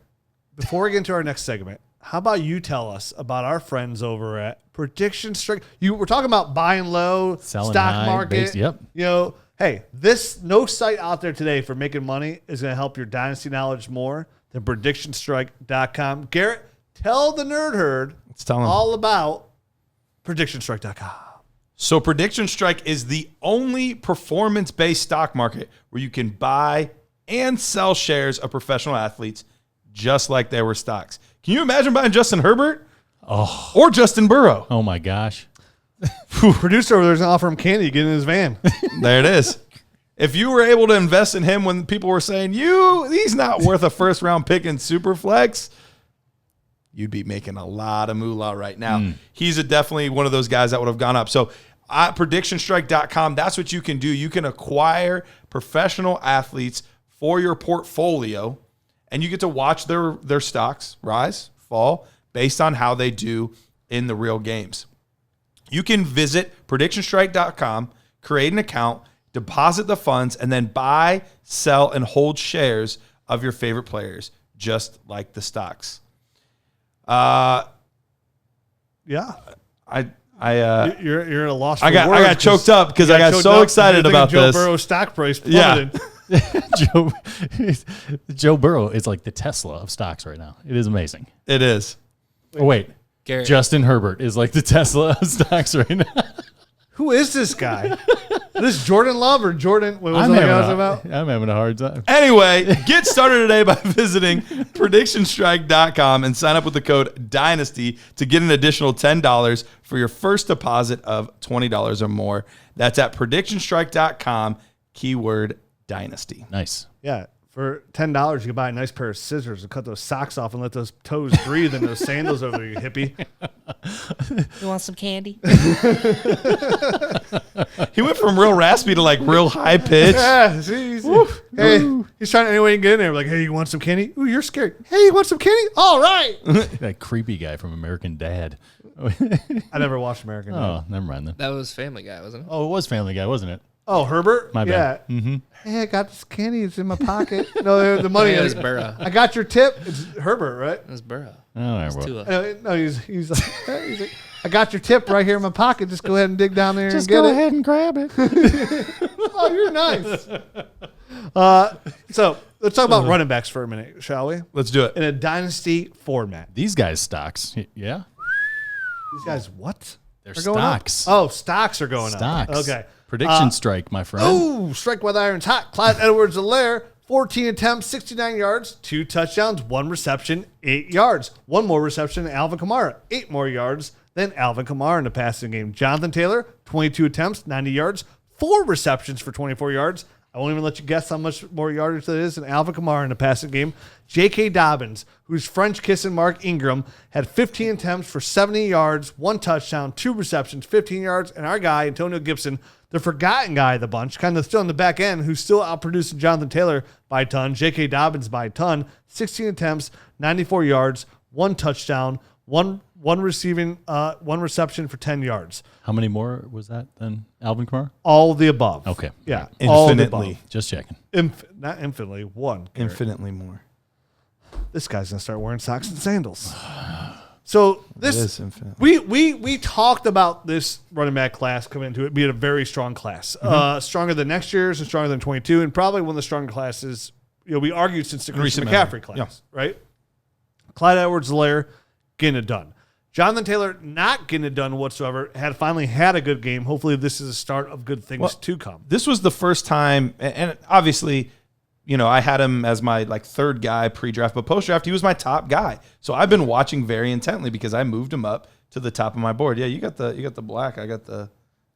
before we get into our next segment, how about you tell us about our friends over at Prediction Strike? We're talking about buying low, selling stock high, market. yep. Hey, no site out there today for making money is going to help your dynasty knowledge more than PredictionStrike.com. Garrett, tell the nerd herd all about PredictionStrike.com. So Prediction Strike is the only performance-based stock market where you can buy and sell shares of professional athletes just like they were stocks. Can you imagine buying Justin Herbert? Oh. Or Justin Burrow? Oh, my gosh. Producer over there's going to offer him candy to get in his van. There it is. If you were able to invest in him when people were saying, he's not worth a first-round pick in Superflex, you'd be making a lot of moolah right now. He's definitely one of those guys that would have gone up. So at PredictionStrike.com, that's what you can do. You can acquire professional athletes for your portfolio, and you get to watch their stocks rise, fall, based on how they do in the real games. You can visit PredictionStrike.com, create an account, deposit the funds, and then buy, sell, and hold shares of your favorite players, just like the stocks. Yeah. You're at a loss for words. I got choked up because I got so excited about Joe this. Burrow's stock price plummeted. Joe Burrow is like the Tesla of stocks right now. It is amazing. It is. Oh, wait. Garrett. Justin Herbert is like the Tesla of stocks right now. Who is this guy? This Jordan Love or Jordan? What was I'm that having, I was about? I'm having a hard time. Anyway, get started today by visiting PredictionStrike.com and sign up with the code DYNASTY to get an additional $10 for your first deposit of $20 or more. That's at PredictionStrike.com, keyword DYNASTY. Nice. Yeah. For $10, you can buy a nice pair of scissors and cut those socks off and let those toes breathe in those sandals over there, you hippie. You want some candy? He went from real raspy to like real high pitch. Yeah, see, he's trying any way he can get in there. Like, hey, you want some candy? Ooh, you're scared. Hey, you want some candy? All right. That creepy guy from American Dad. I never watched American Dad. Oh, never mind then. That was Family Guy, wasn't it? Oh, it was Family Guy, wasn't it? Oh, Herbert? My bad. Yeah. Hey, I got this candy. It's in my pocket. No, the money It is. was Burrow. I got your tip. It's Herbert, right? It was Burrow. Oh, It was well. Tua. No, he's like, I got your tip right here in my pocket. Just go ahead and dig down there and get it. and grab it. Oh, you're nice. So let's talk about running backs for a minute, shall we? Let's do it. In a dynasty format. These guys' stocks. Yeah. These guys, what? They're Are going up? stocks. Oh, stocks are going Stocks. up. Okay. Prediction strike, my friend. Oh, strike while the iron's hot. Clyde Edwards-Helaire, 14 attempts, 69 yards, 2 touchdowns, 1 reception, 8 yards. 1 more reception than Alvin Kamara, 8 more yards than Alvin Kamara in the passing game. Jonathan Taylor, 22 attempts, 90 yards, 4 receptions for 24 yards. I won't even let you guess how much more yardage that is than Alvin Kamara in the passing game. J.K. Dobbins, who's French kissing Mark Ingram, had 15 attempts for 70 yards, 1 touchdown, 2 receptions, 15 yards. And our guy, Antonio Gibson, the forgotten guy of the bunch, kind of still in the back end, who's still outproducing Jonathan Taylor by a ton, J.K. Dobbins by a ton, 16 attempts, 94 yards, 1 touchdown, one reception for 10 yards. How many more was that than Alvin Kamara? All of the above. Okay. Yeah. All of the Infinitely. above. Just checking. Not infinitely. One. Garrett. Infinitely more. This guy's gonna start wearing socks and sandals. So It this is infinitely. we talked about this running back class coming into it being a very strong class, stronger than next year's and stronger than 22, and probably one of the stronger classes. We argued since the Christian Recent McCaffrey memory. class, right? Clyde Edwards-Helaire getting it done. Jonathan Taylor not getting it done whatsoever. Finally had a good game. Hopefully, this is a start of good things to come. This was the first time, and obviously, I had him as my third guy pre-draft, but post-draft, he was my top guy. So I've been watching very intently because I moved him up to the top of my board. Yeah, you got the black. I got the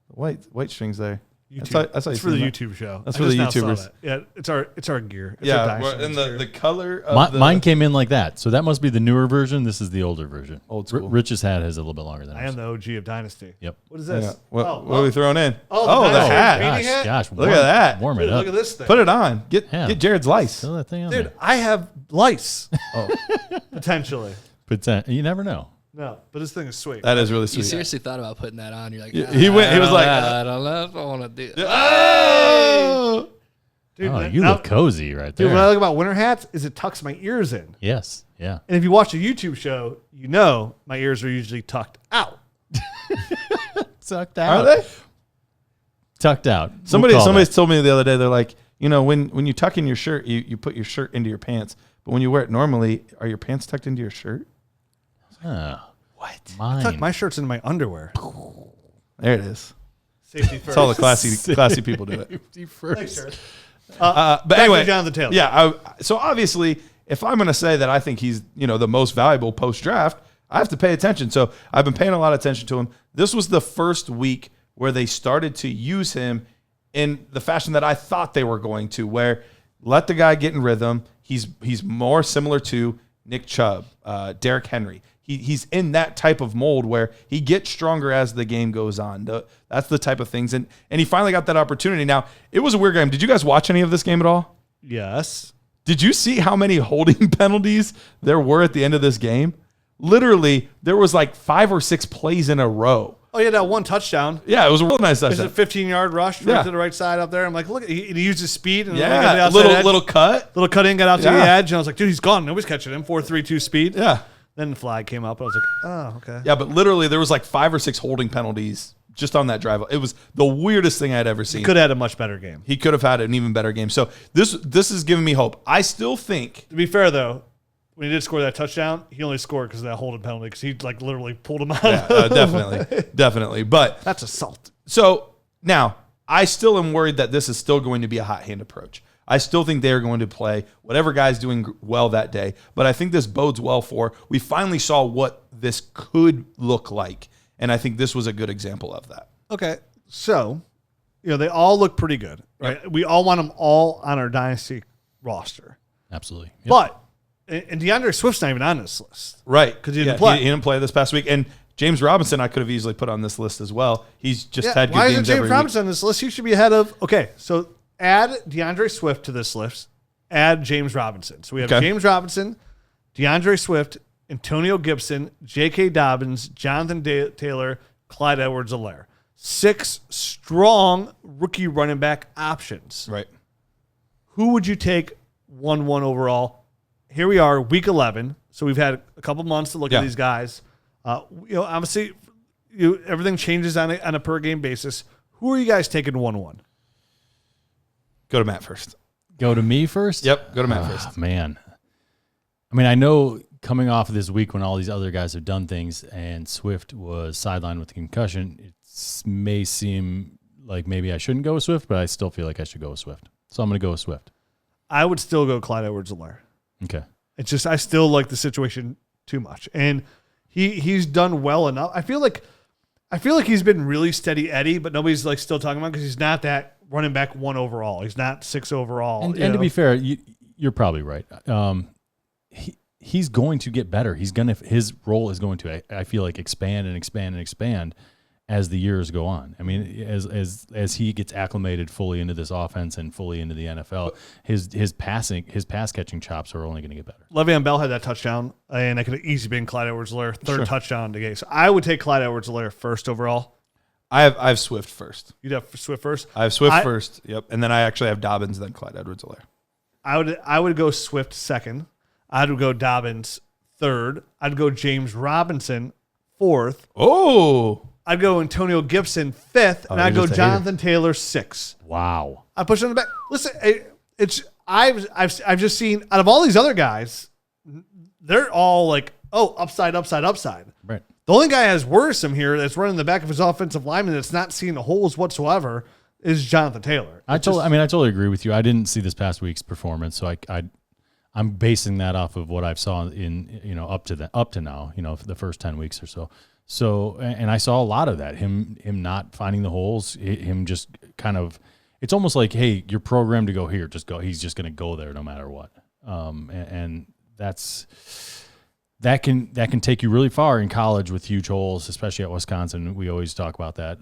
white strings there. YouTube. That's how you It's for the see that. YouTube show. That's I for the just now saw YouTubers. that. Yeah, it's our gear. It's our Yeah, Dynasty and gear. the color of Mine came in like that. So that must be the newer version. This is the older version. Old school. Rich's hat has a little bit longer than I ours. am the OG of Dynasty. Yep. What is this? Yeah. What Oh, are we throwing in? Oh, the the Dynasty hat. beanie hat? Gosh, Look at that. Warm it Dude, up. look at this thing. Put it on. Get Yeah. Jared's lice. Throw that thing on Dude, there. I have lice. Potentially. You never know. No, but this thing is sweet. That is really You sweet. seriously thought about putting that on? You're like, He went. He was like, I don't know if I want to do it. "Oh." Dude, Oh, that- you now- look cozy right Dude, there. what I like about winter hats is it tucks my ears in. Yes. Yeah. And if you watch a YouTube show, my ears are usually tucked out. Tucked Are they? Tucked out. Somebody's We'll call that. told me the other day. They're like, when you tuck in your shirt, you put your shirt into your pants. But when you wear it normally, are your pants tucked into your shirt? Oh, What? mine. Tuck my shirts into my underwear. There it is. Safety first. That's all the classy people do it. Thanks, sir. But Back anyway, to Jonathan Taylor. Yeah. So obviously, if I'm going to say that I think he's the most valuable post draft, I have to pay attention. So I've been paying a lot of attention to him. This was the first week where they started to use him in the fashion that I thought they were going to, where let the guy get in rhythm. He's more similar to Nick Chubb, Derrick Henry. He's in that type of mold where he gets stronger as the game goes on. That's the type of things. And he finally got that opportunity. Now, it was a weird game. Did you guys watch any of this game at all? Yes. Did you see how many holding penalties there were at the end of this game? Literally, there was 5 or 6 plays in a row. Oh, yeah, that one touchdown. Yeah, it was a real nice There's touchdown. a 15-yard rush right Yeah. to the right side up there. I'm like, look, he used his speed. And got the Yeah, outside edge. little cut. Little cut in, got out to the Yeah. edge. And I was like, dude, he's gone. Nobody's catching him. 4.32 speed. Yeah. Then the flag came up. I was like, oh, okay. Yeah, but literally there was 5 or 6 holding penalties just on that drive. It was the weirdest thing I'd ever seen. Could have had a much better game. He could have had an even better game. So this is giving me hope. I still think To be fair, though, when he did score that touchdown, he only scored because of that holding penalty because he literally pulled him out. definitely. But That's assault. so now I still am worried that this is still going to be a hot hand approach. I still think they are going to play whatever guy's doing well that day. But I think this bodes well for, we finally saw what this could look like. And I think this was a good example of that. Okay, so, they all look pretty good, right? Yep. We all want them all on our Dynasty roster. Absolutely. Yep. But, and DeAndre Swift's not even on this list. Right. Because he didn't play. He didn't play this past week. And James Robinson, I could have easily put on this list as well. He's just had good why games isn't James every Robinson week. on this list? He should be ahead of, okay, so add DeAndre Swift to this list. Add James Robinson. So we have James Robinson, DeAndre Swift, Antonio Gibson, J.K. Dobbins, Jonathan Taylor, Clyde Edwards-Helaire. 6 strong rookie running back options. Right. Who would you take 1-1 overall? Here we are, week 11. So we've had a couple months to look at these guys. Obviously, everything changes on a per game basis. Who are you guys taking 1-1? Go to Matt first. Go to me first? Yep, go to Matt first. Man. I mean, I know coming off of this week when all these other guys have done things and Swift was sidelined with a concussion, it may seem like maybe I shouldn't go with Swift, but I still feel like I should go with Swift. So I'm going to go with Swift. I would still go Clyde Edwards-Helaire. Okay. It's just I still like the situation too much. And he's done well enough. I feel like he's been really steady Eddie, but nobody's like still talking about him because he's not that running back 1 overall. He's not 6 overall. And to be fair, you're probably right. He's going to get better. His role is going to, I feel like, expand and expand and expand as the years go on. I mean, as he gets acclimated fully into this offense and fully into the NFL, his pass catching chops are only going to get better. Le'Veon Bell had that touchdown, and that could have easily been Clyde Edwards-Helaire, third touchdown to game. So I would take Clyde Edwards-Helaire first overall. I have Swift first. You'd have Swift first? I have Swift first, yep. And then I actually have Dobbins, then Clyde Edwards-Helaire. I would go Swift second. I would go Dobbins third. I'd go James Robinson fourth. Oh, I'd go Antonio Gibson fifth, and I'd go Jonathan Taylor sixth. Wow! I push on the back. Listen, I've just seen out of all these other guys, they're all like, upside. Right. The only guy has worrisome here that's running the back of his offensive lineman that's not seeing the holes whatsoever is Jonathan Taylor. I totally agree with you. I didn't see this past week's performance, so I'm basing that off of what I've saw in up to now, for the first 10 weeks or so. So, and I saw a lot of that, him not finding the holes, him just kind of, it's almost like, hey, you're programmed to go here, just go. He's just going to go there no matter what. And that can take you really far in college with huge holes, especially at Wisconsin. We always talk about that.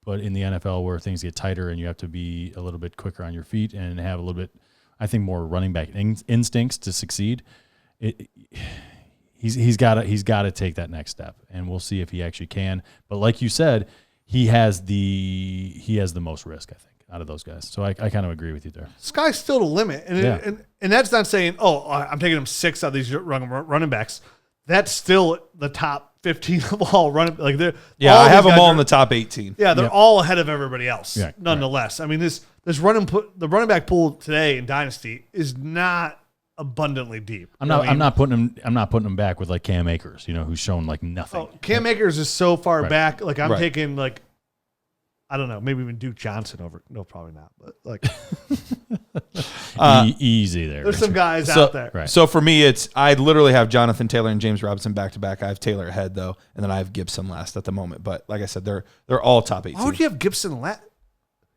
But in the NFL where things get tighter and you have to be a little bit quicker on your feet and have a little bit, I think, more running back instincts to succeed, he's got to take that next step, and we'll see if he actually can. But like you said, he has the most risk, I think, out of those guys. So I kind of agree with you there. Sky's still the limit, and that's not saying I'm taking him 6 out of these running backs. That's still the top 15 of all running. Like I have them all in the top 18. Yeah, they're all ahead of everybody else. Yeah, nonetheless, right. I mean the running back pool today in Dynasty is not abundantly deep. I'm not putting him back with like Cam Akers, who's shown like nothing. Cam Akers is so far Right. back. Like I'm taking like, I don't know, maybe even Duke Johnson over. No, probably not. But like easy there. there's some guys out there. Right. So for me, I literally have Jonathan Taylor and James Robinson back to back. I have Taylor ahead though, and then I have Gibson last at the moment. But like I said, they're all top 18. Why would you have Gibson last?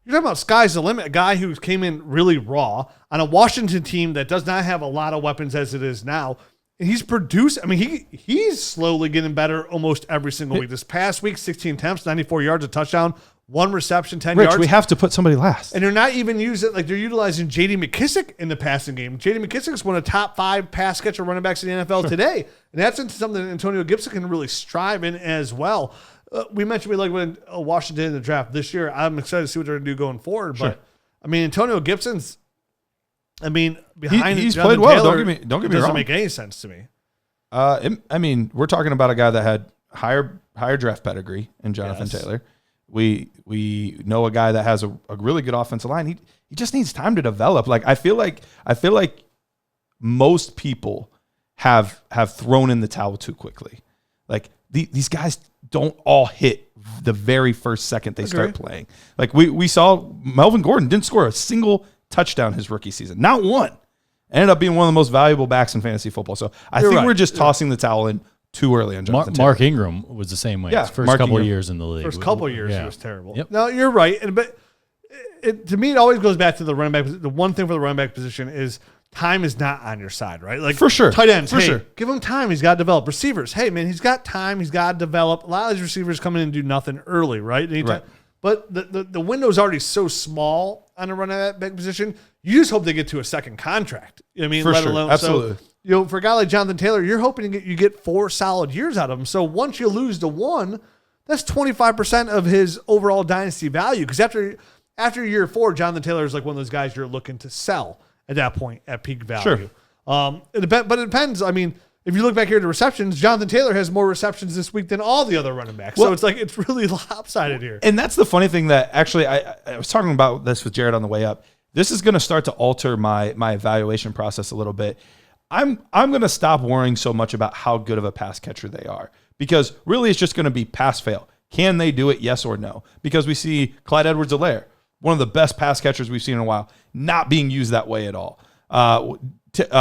You're talking about sky's the limit, a guy who came in really raw on a Washington team that does not have a lot of weapons as it is now. And he's produced. I mean, he's slowly getting better almost every single week. This past week, 16 attempts, 94 yards, a touchdown, 1 reception, 10 yards. We have to put somebody last. And they're not even using they're utilizing J.D. McKissick in the passing game. J.D. McKissick's one of the top 5 pass catcher running backs in the NFL today. And that's something that Antonio Gibson can really strive in as well. We mentioned we like when Washington in the draft this year. I'm excited to see what they're going to do going forward. Sure. But, I mean, Antonio Gibson's, behind he's Jonathan played well. Taylor, Don't get me it doesn't wrong. make any sense to me. We're talking about a guy that had higher draft pedigree in Jonathan Taylor. We know a guy that has a really good offensive line. He just needs time to develop. Like I feel like most people have thrown in the towel too quickly. Like these guys don't all hit the very first second they start playing. Like we saw Melvin Gordon didn't score a single touchdown his rookie season. Not one. Ended up being one of the most valuable backs in fantasy football. So I think we're just tossing the towel in too early on Jonathan Taylor. Mark Ingram was the same way. Yeah, His first Mark couple of Ingram. years in the league. First couple of years, Yeah. he was terrible. Yep. No, you're right. But to me, it always goes back to the running back. The one thing for the running back position is time is not on your side, right? Like For sure. tight ends, For hey, sure. give him time. He's got to develop. Receivers, hey man, he's got time. He's got to develop. A lot of these receivers come in and do nothing early, right? Right. But the window's already so small on a running back position. You just hope they get to a second contract. You know what I mean, For let sure. alone Absolutely. So, for a guy like Jonathan Taylor, you're hoping you get 4 solid years out of him. So once you lose to one, that's 25% of his overall dynasty value. Because after year 4, Jonathan Taylor is like one of those guys you're looking to sell at that point at peak value. Sure. It depends. I mean, if you look back here to receptions, Jonathan Taylor has more receptions this week than all the other running backs. So Well- it's like it's really lopsided here. And that's the funny thing that actually I was talking about this with Jared on the way up. This is going to start to alter my evaluation process a little bit. I'm going to stop worrying so much about how good of a pass catcher they are, because really it's just going to be pass fail. Can they do it? Yes or no? Because we see Clyde Edwards-Helaire, one of the best pass catchers we've seen in a while, not being used that way at all.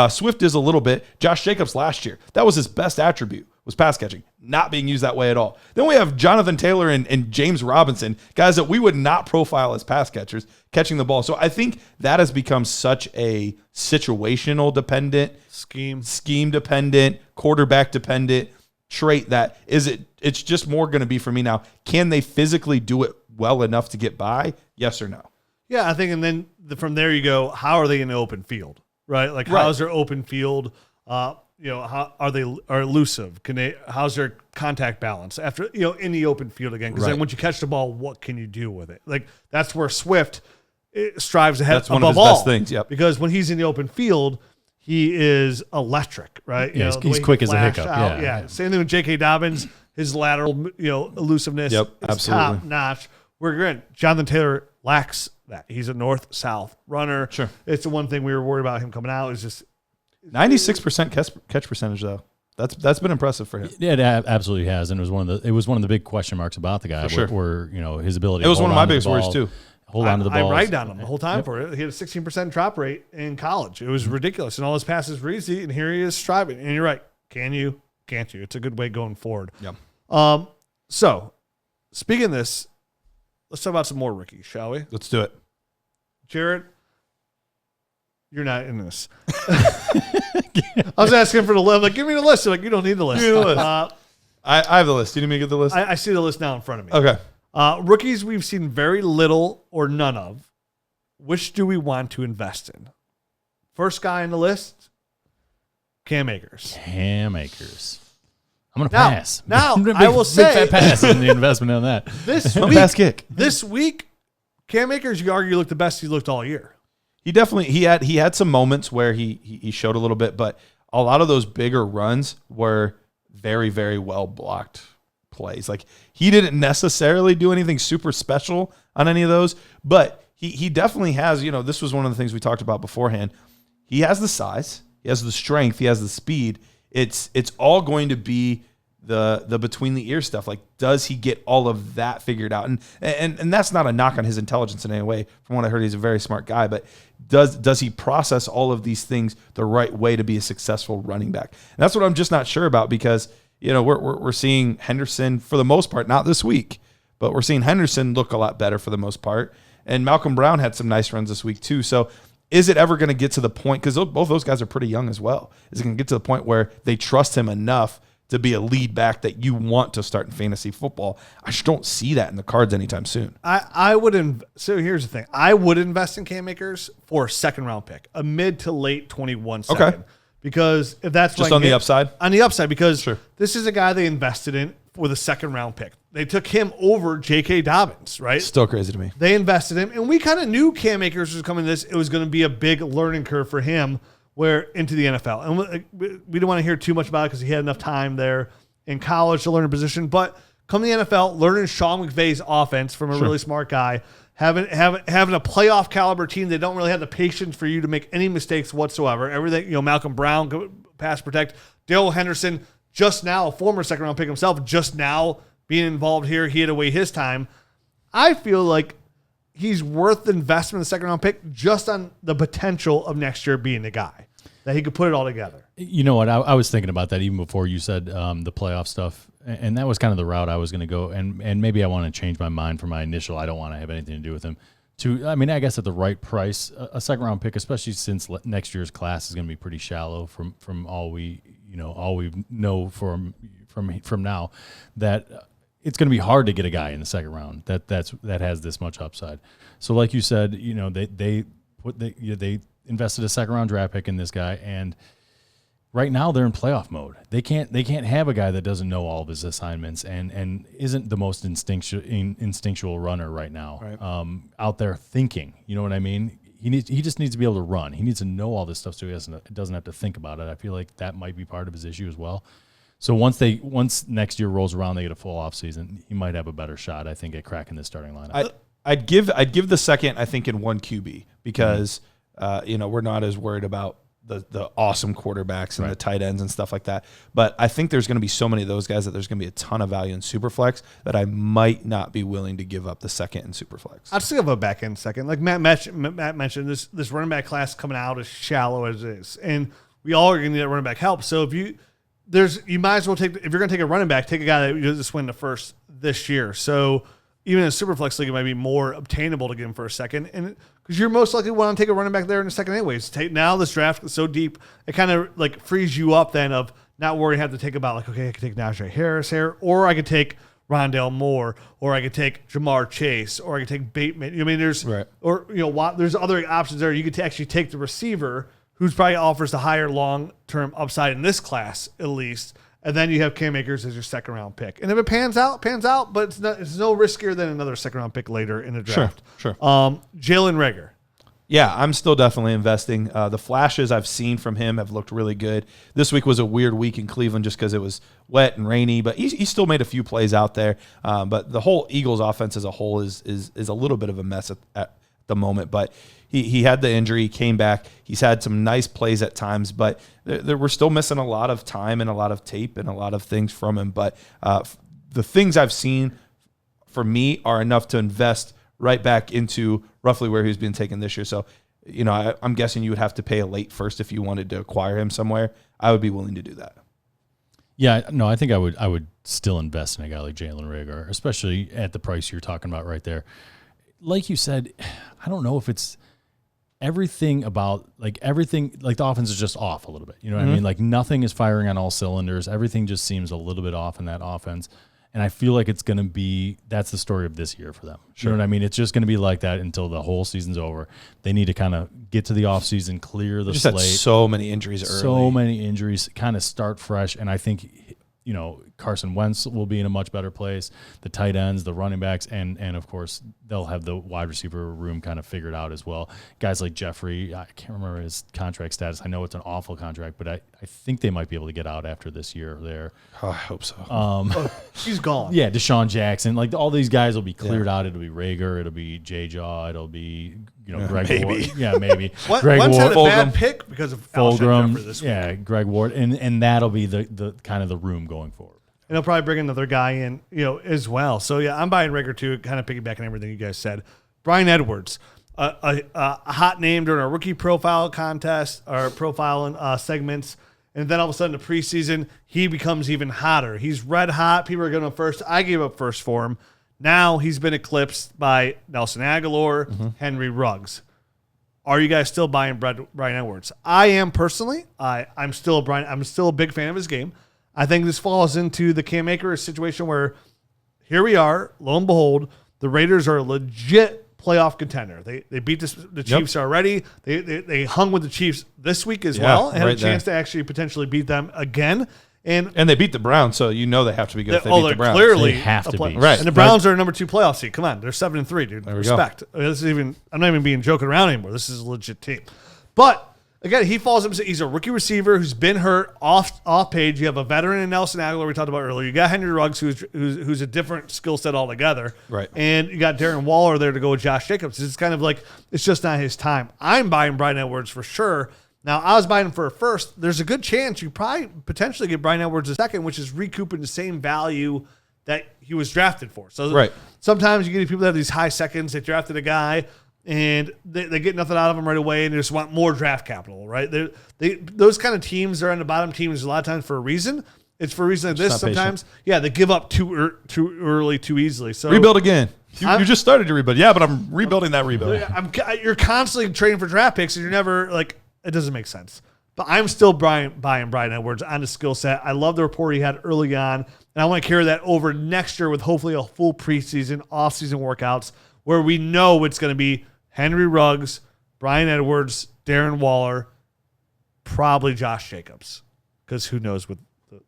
Swift is a little bit. Josh Jacobs last year, that was his best attribute, was pass catching, not being used that way at all. Then we have Jonathan Taylor and James Robinson, guys that we would not profile as pass catchers, catching the ball. So I think that has become such a situational dependent, scheme dependent, quarterback dependent trait that it's just more going to be for me now. Can they physically do it well enough to get by? Yes or no? Yeah, I think, and then from there you go, how are they in the open field, right? Like, how's their open field? How are they elusive? How's their contact balance after, in the open field again? Because then once you catch the ball, what can you do with it? Like, that's where Swift strives ahead. That's one above of his all, best things. Yep. Because when he's in the open field, he is electric, right? Yeah, the he's way quick he as a flashed hiccup. out. Yeah. Same thing with J.K. Dobbins. His lateral, elusiveness Yep, is absolutely. top notch. We're good. Jonathan Taylor lacks that. He's a north-south runner. Sure. It's the one thing we were worried about him coming out is just 96% catch percentage though. That's been impressive for him. Yeah, it absolutely has, and it was one of the big question marks about the guy. For sure. Where his ability. It was to one hold of my on to the biggest worries ball, too. Hold on to the ball. I ragged on him the whole time for it. He had a 16% drop rate in college. It was ridiculous, and all his passes were easy. And here he is striving. And you're right. Can you? Can't you? It's a good way going forward. Yeah. So, speaking of this, let's talk about some more rookies, shall we? Let's do it. Jared, you're not in this. I was asking for the list. Like, give me the list. You're like, you don't need the list. Give me the list. I have the list. Do you need me to get the list? I see the list now in front of me. Okay. Rookies we've seen very little or none of. Which do we want to invest in? First guy on the list, Cam Akers. Cam Akers. I'm going to Now- pass. now, Big- I will big say- fat pass in the investment on that. This Pass kick. week, Cam Akers, you could argue, looked the best he looked all year. He definitely he had some moments where he showed a little bit, but a lot of those bigger runs were very, very well blocked plays. Like, he didn't necessarily do anything super special on any of those, but he definitely has, this was one of the things we talked about beforehand. He has the size, he has the strength, he has the speed. It's all going to be the between the ear stuff. Like, does he get all of that figured out? And that's not a knock on his intelligence in any way. From what I heard, he's a very smart guy, but does he process all of these things the right way to be a successful running back? And that's what I'm just not sure about, because we're seeing Henderson for the most part, not this week, but we're seeing Henderson look a lot better for the most part. And Malcolm Brown had some nice runs this week too. So is it ever going to get to the point, because both those guys are pretty young as well, is it going to get to the point where they trust him enough to be a lead back that you want to start in fantasy football? I just don't see that in the cards anytime soon. I would. So here's the thing. I would invest in Cam Akers for a second round pick, a mid to late 21 second. Okay. Because if that's Just what I on can the get- upside? On the upside, because Sure. this is a guy they invested in with a second round pick. They took him over J.K. Dobbins, right? Still crazy to me. They invested in him, and we kind of knew Cam Akers was coming to this. It was going to be a big learning curve for him into the NFL. And we don't want to hear too much about it because he had enough time there in college to learn a position. But come the NFL, learning Sean McVay's offense from a really smart guy, having a playoff caliber team, they don't really have the patience for you to make any mistakes whatsoever. Everything, Malcolm Brown, pass protect, Darrell Henderson, just now, a former second round pick himself, just now being involved here, he had to wait his time. I feel like he's worth the investment in the second round pick just on the potential of next year being the guy that he could put it all together. You know what? I was thinking about that even before you said the playoff stuff, and that was kind of the route I was going to go. And maybe I want to change my mind from my initial. I don't want to have anything to do with him. I mean, I guess at the right price, a second round pick, especially since next year's class is going to be pretty shallow from all we know from now, that it's going to be hard to get a guy in the second round that has this much upside. So, like you said, they invested a second round draft pick in this guy, and right now they're in playoff mode. They can't have a guy that doesn't know all of his assignments and isn't the most instinctual runner right now. Right. Out there thinking, you know what I mean? He just needs to be able to run. He needs to know all this stuff so he doesn't have to think about it. I feel like that might be part of his issue as well. So once next year rolls around, they get a full off season, he might have a better shot, I think, at cracking the starting lineup. I'd give the second, I think, in one QB because we're not as worried about the awesome quarterbacks and the tight ends and stuff like that. But I think there's going to be so many of those guys that there's going to be a ton of value in Superflex that I might not be willing to give up the second in Superflex. I'd still have a back end second. Like Matt mentioned, this running back class coming out as shallow as it is, and we all are going to need that running back help. So if you might as well if you're going to take a running back, take a guy that just win the first this year. So even in a Superflex league, it might be more obtainable to get him for a second, and because you're most likely want to take a running back there in a second anyways. Now this draft is so deep, it kind of like frees you up then of not worrying, have to think about like, okay, I could take Najee Harris here, or I could take Rondale Moore, or I could take Jamar Chase, or I could take Bateman. I mean, there's there's other options there. You could actually take the receiver, who's probably offers the higher long-term upside in this class at least. And then you have Cam Akers as your second-round pick. And if it pans out, but it's no riskier than another second-round pick later in the draft. Sure. Jalen Reagor. Yeah, I'm still definitely investing. The flashes I've seen from him have looked really good. This week was a weird week in Cleveland just because it was wet and rainy, but he still made a few plays out there. But the whole Eagles offense as a whole is a little bit of a mess at the moment. But he had the injury, came back. He's had some nice plays at times, but we're still missing a lot of time and a lot of tape and a lot of things from him. But the things I've seen for me are enough to invest right back into roughly where he's been taken this year. So, I'm guessing you would have to pay a late first if you wanted to acquire him somewhere. I would be willing to do that. Yeah, no, I think I would still invest in a guy like Jalen Reagor, especially at the price you're talking about right there. Like you said, I don't know if it's everything like the offense is just off a little bit. You know what I mean? Like nothing is firing on all cylinders. Everything just seems a little bit off in that offense. And I feel like it's going to be, that's the story of this year for them. Sure. You know what I mean? It's just going to be like that until the whole season's over. They need to kind of get to the offseason, clear the slate. Had so many injuries early. So many injuries, kind of start fresh. And I think, Carson Wentz will be in a much better place. The tight ends, the running backs, and of course, they'll have the wide receiver room kind of figured out as well. Guys like Jeffrey, I can't remember his contract status. I know it's an awful contract, but I think they might be able to get out after this year there. Oh, I hope so. He's gone. Yeah, Deshaun Jackson. Like all these guys will be cleared out. It'll be Reagor. It'll be J-Jaw. It'll be, Greg Ward. Yeah, maybe. Greg Ward. Had a bad pick because of Fulgham. this week. Yeah, Greg Ward. And that'll be the kind of the room going forward. And they'll probably bring another guy in, as well. So, yeah, I'm buying Reagor too, kind of piggybacking everything you guys said. Brian Edwards, a hot name during our rookie profile contest or profile segments. And then all of a sudden, the preseason, he becomes even hotter. He's red hot. People are going to first. I gave up first for him. Now he's been eclipsed by Nelson Aguilar, Henry Ruggs. Are you guys still buying Brian Edwards? I am personally. I'm still a big fan of his game. I think this falls into the Cam Akers situation where here we are, lo and behold, the Raiders are a legit playoff contender. They beat the Chiefs already. They hung with the Chiefs this week as well and had a chance to actually potentially beat them again. And they beat the Browns, so they have to be good if they beat the Browns. Clearly they have to be. Right. And the Browns are a number 2 playoff seed. Come on, they're 7-3, dude. Respect. This is I'm not even being joking around anymore. This is a legit team. But again, he falls into, he's a rookie receiver who's been hurt off page. You have a veteran in Nelson Aguilar we talked about earlier. You got Henry Ruggs who's a different skill set altogether. Right. And you got Darren Waller there to go with Josh Jacobs. It's kind of like it's just not his time. I'm buying Brian Edwards for sure Now, I was buying him for a first. There's a good chance you probably potentially get Brian Edwards a second, which is recouping the same value that he was drafted for. So sometimes you get people that have these high seconds. They drafted a guy, and they get nothing out of him right away, and they just want more draft capital, right? Those kind of teams are on the bottom teams a lot of times for a reason. It's for a reason like this. Sometimes, they give up too early, too easily. So rebuild again. You just started to rebuild. Yeah, but I'm rebuilding that rebuild. You're constantly trading for draft picks, and you're never like, it doesn't make sense. But I'm still buying Brian Edwards on the skill set. I love the report he had early on, and I want to carry that over next year with hopefully a full preseason, off-season workouts where we know it's going to be Henry Ruggs, Brian Edwards, Darren Waller, probably Josh Jacobs, because who knows with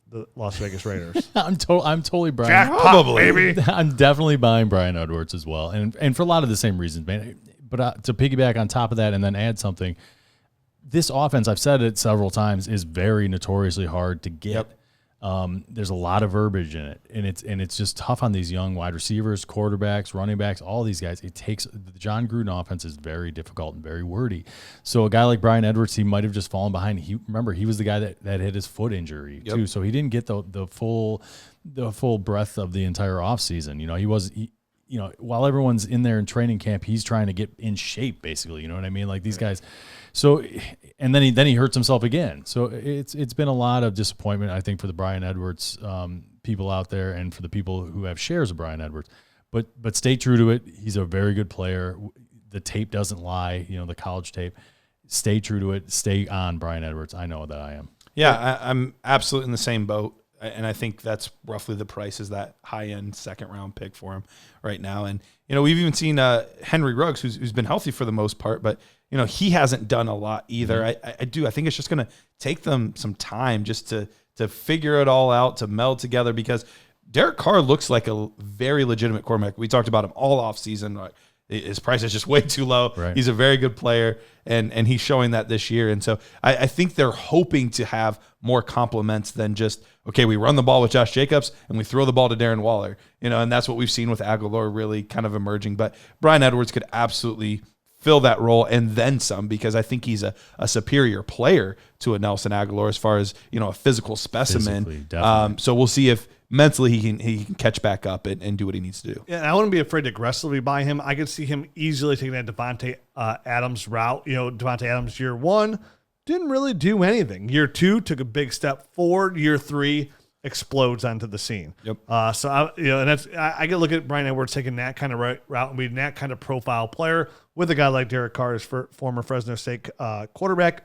the Las Vegas Raiders. I'm totally Brian. Jackpot, baby. I'm definitely buying Brian Edwards as well, and for a lot of the same reasons, man. But to piggyback on top of that and then add something, this offense, I've said it several times, is very notoriously hard to get. There's a lot of verbiage in it, and it's just tough on these young wide receivers, quarterbacks, running backs, all these guys. It takes the John Gruden offense is very difficult and very wordy. So a guy like Brian Edwards, he might have just fallen behind. He was the guy that had his foot injury too, so he didn't get the full breadth of the entire offseason. While everyone's in there in training camp, he's trying to get in shape, basically. You know what I mean? Like these guys. So, and then he hurts himself again. So it's been a lot of disappointment, I think, for the Brian Edwards people out there and for the people who have shares of Brian Edwards. But stay true to it. He's a very good player. The tape doesn't lie. The college tape. Stay true to it. Stay on Brian Edwards. I know that I am. Yeah, I'm absolutely in the same boat. And I think that's roughly the price is that high-end second-round pick for him right now. And, we've even seen Henry Ruggs, who's been healthy for the most part, but, he hasn't done a lot either. Mm-hmm. I think it's just going to take them some time just to figure it all out, to meld together, because Derek Carr looks like a very legitimate quarterback. We talked about him all offseason. His price is just way too low. Right. He's a very good player, and he's showing that this year. And so I think they're hoping to have more compliments than just, okay, we run the ball with Josh Jacobs and we throw the ball to Darren Waller. And that's what we've seen with Aguilar really kind of emerging. But Brian Edwards could absolutely fill that role and then some, because I think he's a superior player to a Nelson Aguilar as far as, a physical specimen. Definitely. So we'll see if mentally he can catch back up and do what he needs to do. Yeah, and I wouldn't be afraid to aggressively buy him. I could see him easily taking that Devontae Adams route. Devontae Adams year 1 didn't really do anything. Year 2 took a big step forward. Year 3 explodes onto the scene. Yep. So I get look at Brian Edwards taking that kind of route and being that kind of profile player with a guy like Derek Carr, his former Fresno State quarterback,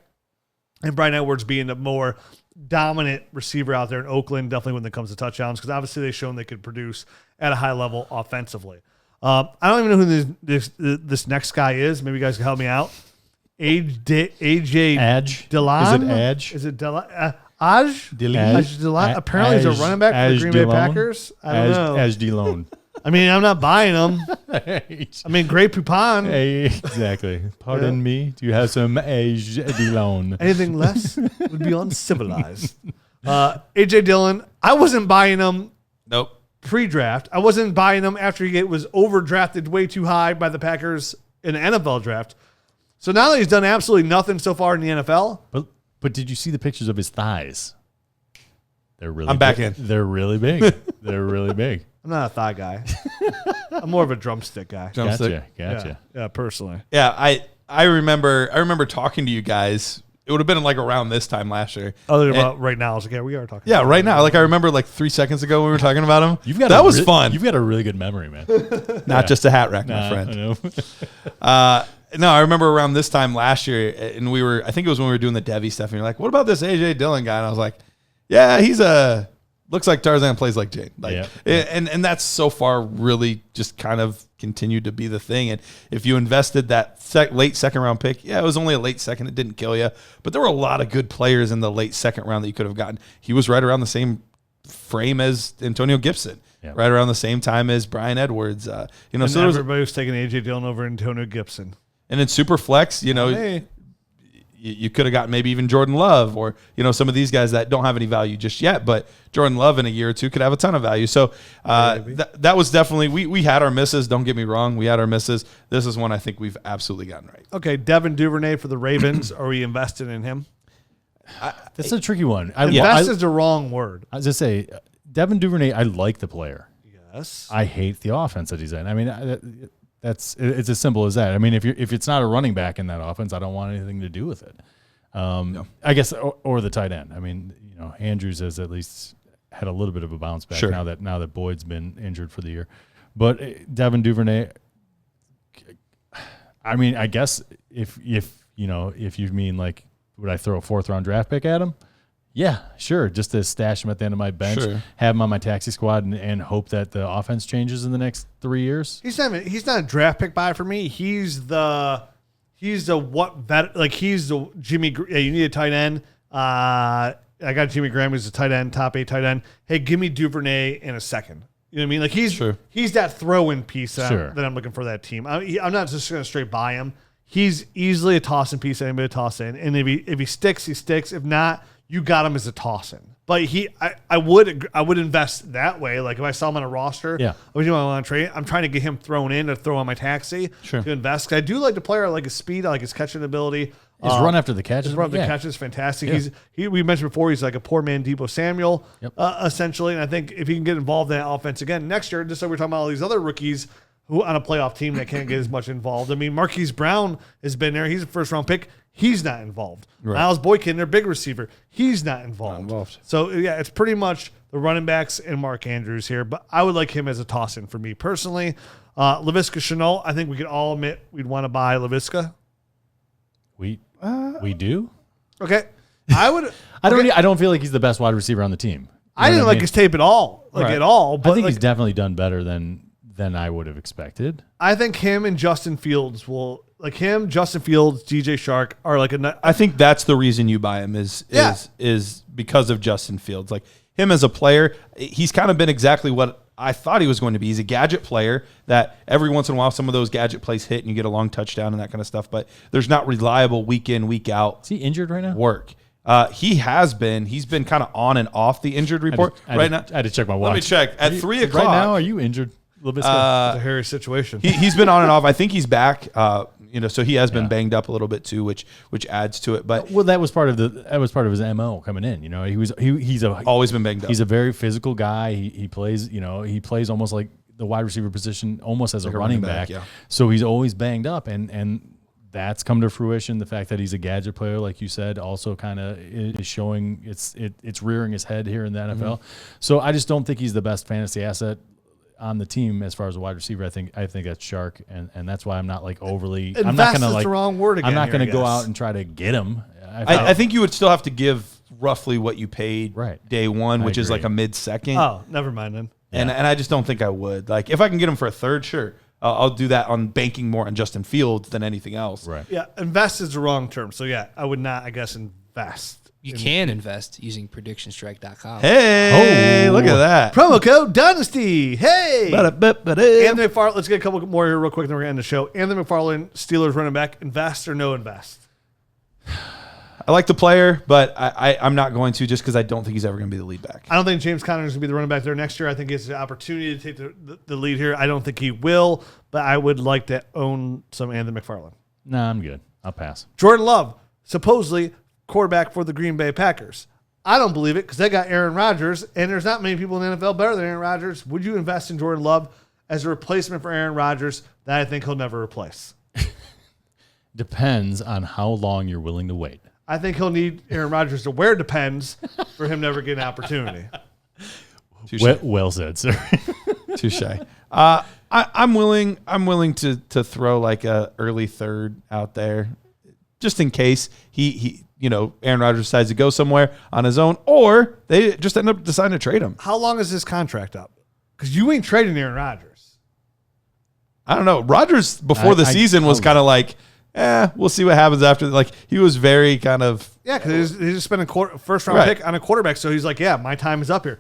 and Brian Edwards being the more dominant receiver out there in Oakland, definitely when it comes to touchdowns, because obviously they've shown they could produce at a high level offensively. I don't even know who this next guy is. Maybe you guys can help me out. AJ Dillon. Is it Aj? Is it Dillon? Aj Dillon. Apparently he's a running back for the Green Bay Packers. I don't know. Aj Dillon. I mean, I'm not buying him. I mean, Grey Poupon. Exactly. Pardon me. Do you have some Aj Dillon? Anything less would be uncivilized. AJ Dillon, I wasn't buying him. Nope. Pre-draft. I wasn't buying him after he was overdrafted way too high by the Packers in the NFL draft. So now that he's done absolutely nothing so far in the NFL. But did you see the pictures of his thighs? They're really I'm back in. They're really big. They're really big. I'm not a thigh guy. I'm more of a drumstick guy. Gotcha. Yeah, personally. Yeah, I remember talking to you guys. It would have been like around this time last year. Other than about right now, I was like, yeah, we are talking. Yeah, right now. Like I remember like 3 seconds ago we were talking about him. That was fun. You've got a really good memory, man. Not just a hat rack, my friend. I know. No, I remember around this time last year, and I think it was when we were doing the Devi stuff, and you're like, what about this AJ Dillon guy? And I was like, yeah, he's looks like Tarzan, plays like Jane. And that's so far really just kind of continued to be the thing. And if you invested that late second round pick, it was only a late second. It didn't kill you. But there were a lot of good players in the late second round that you could have gotten. He was right around the same frame as Antonio Gibson, right around the same time as Brian Edwards. So everybody was taking AJ Dillon over Antonio Gibson. And in super flex, you could have got maybe even Jordan Love or, some of these guys that don't have any value just yet, but Jordan Love in a year or two could have a ton of value. So that was definitely, we had our misses. Don't get me wrong. We had our misses. This is one I think we've absolutely gotten right. Okay, Devin Duvernay for the Ravens. Are we invested in him? That's a tricky one. Invest is the wrong word. I was just say, Devin Duvernay, I like the player. Yes. I hate the offense that he's in. I mean, it's as simple as that. I mean, if it's not a running back in that offense, I don't want anything to do with it. I guess, or the tight end. I mean, Andrews has at least had a little bit of a bounce back now that Boyd's been injured for the year. But Devin Duvernay, I mean, I guess if you mean like, would I throw a 4th-round draft pick at him? Yeah, sure. Just to stash him at the end of my bench, have him on my taxi squad, and hope that the offense changes in the next 3 years. He's not a draft pick buy for me. He's the Jimmy. You need a tight end. I got Jimmy Graham who's a tight end, top 8 tight end. Hey, give me Duvernay in a second. You know what I mean? Like he's that throw-in piece that I'm looking for that team. I'm not just going to straight buy him. He's easily a toss-in piece. Anybody to toss in, and if he sticks, he sticks. If not, you got him as a toss-in. But I would invest that way. Like if I saw him on a roster, I want to trade. I'm trying to get him thrown in to throw on my taxi to invest. 'Cause I do like the player. I like his speed. I like his catching ability. His run after the catch. His run after the catch is fantastic. Yeah. We mentioned before he's like a poor man Deebo Samuel, essentially. And I think if he can get involved in that offense again next year, just like we're talking about all these other rookies who on a playoff team that can't get as much involved. I mean, Marquise Brown has been there. He's a 1st-round pick. He's not involved. Right. Miles Boykin, their big receiver, he's not involved. So, yeah, it's pretty much the running backs and Mark Andrews here. But I would like him as a toss-in for me personally. Laviska Shenault, I think we could all admit we'd want to buy Laviska. We do? Okay. I don't feel like he's the best wide receiver on the team. I didn't like his tape at all. At all. But I think he's definitely done better than I would have expected. I think him and Justin Fields Justin Fields, DJ Shark are like I think that's the reason you buy him is because of Justin Fields. Like him as a player, he's kind of been exactly what I thought he was going to be. He's a gadget player that every once in a while some of those gadget plays hit and you get a long touchdown and that kind of stuff, but there's not reliable week in, week out. Is he injured right now? Work. He has been. He's been kind of on and off the injured report right now. I had to check my watch. Let me check. At 3 o'clock. Right now, are you injured? It's a hairy situation. He's been on and off. I think he's back. So he has been banged up a little bit too, which adds to it. But that was part of his MO coming in. He's always been banged up. He's a very physical guy. He plays. He plays almost like the wide receiver position, almost as like a running back. Yeah. So he's always banged up, and that's come to fruition. The fact that he's a gadget player, like you said, also kind of is showing it's rearing his head here in the NFL. Mm-hmm. So I just don't think he's the best fantasy asset on the team as far as a wide receiver. I think that's Shark, and that's why I'm not like overly. Invest I'm not gonna is the wrong word again. I'm not going to go out and try to get him. I think you would still have to give roughly what you paid day one, which is like a mid-second. Oh, never mind then. And I just don't think I would. Like if I can get him for a 3rd, sure. I'll do that on banking more on Justin Fields than anything else. Right. Yeah, invest is the wrong term. So yeah, I would not, I guess, invest. You can invest using predictionstrike.com. Hey, look at that. Promo code Dynasty. Hey. Anthony McFarland, let's get a couple more here real quick, then we're going to end the show. Anthony McFarland, Steelers running back, invest or no invest? I like the player, but I'm not going to just because I don't think he's ever going to be the lead back. I don't think James Conner is going to be the running back there next year. I think he has the opportunity to take the lead here. I don't think he will, but I would like to own some Anthony McFarland. No, I'm good. I'll pass. Jordan Love, supposedly quarterback for the Green Bay Packers. I don't believe it because they got Aaron Rodgers, and there's not many people in the NFL better than Aaron Rodgers. Would you invest in Jordan Love as a replacement for Aaron Rodgers that I think he'll never replace? Depends on how long you're willing to wait. I think he'll need Aaron Rodgers to wear Depends for him never get an opportunity. Well said, sir. Touche. I'm willing to throw like a early 3rd out there, just in case he Aaron Rodgers decides to go somewhere on his own, or they just end up deciding to trade him. How long is this contract up? Because you ain't trading Aaron Rodgers. I don't know. Rodgers before the season was kind of like, we'll see what happens after. Like he was very kind of because he just spent a 1st-round pick on a quarterback, so he's like, my time is up here.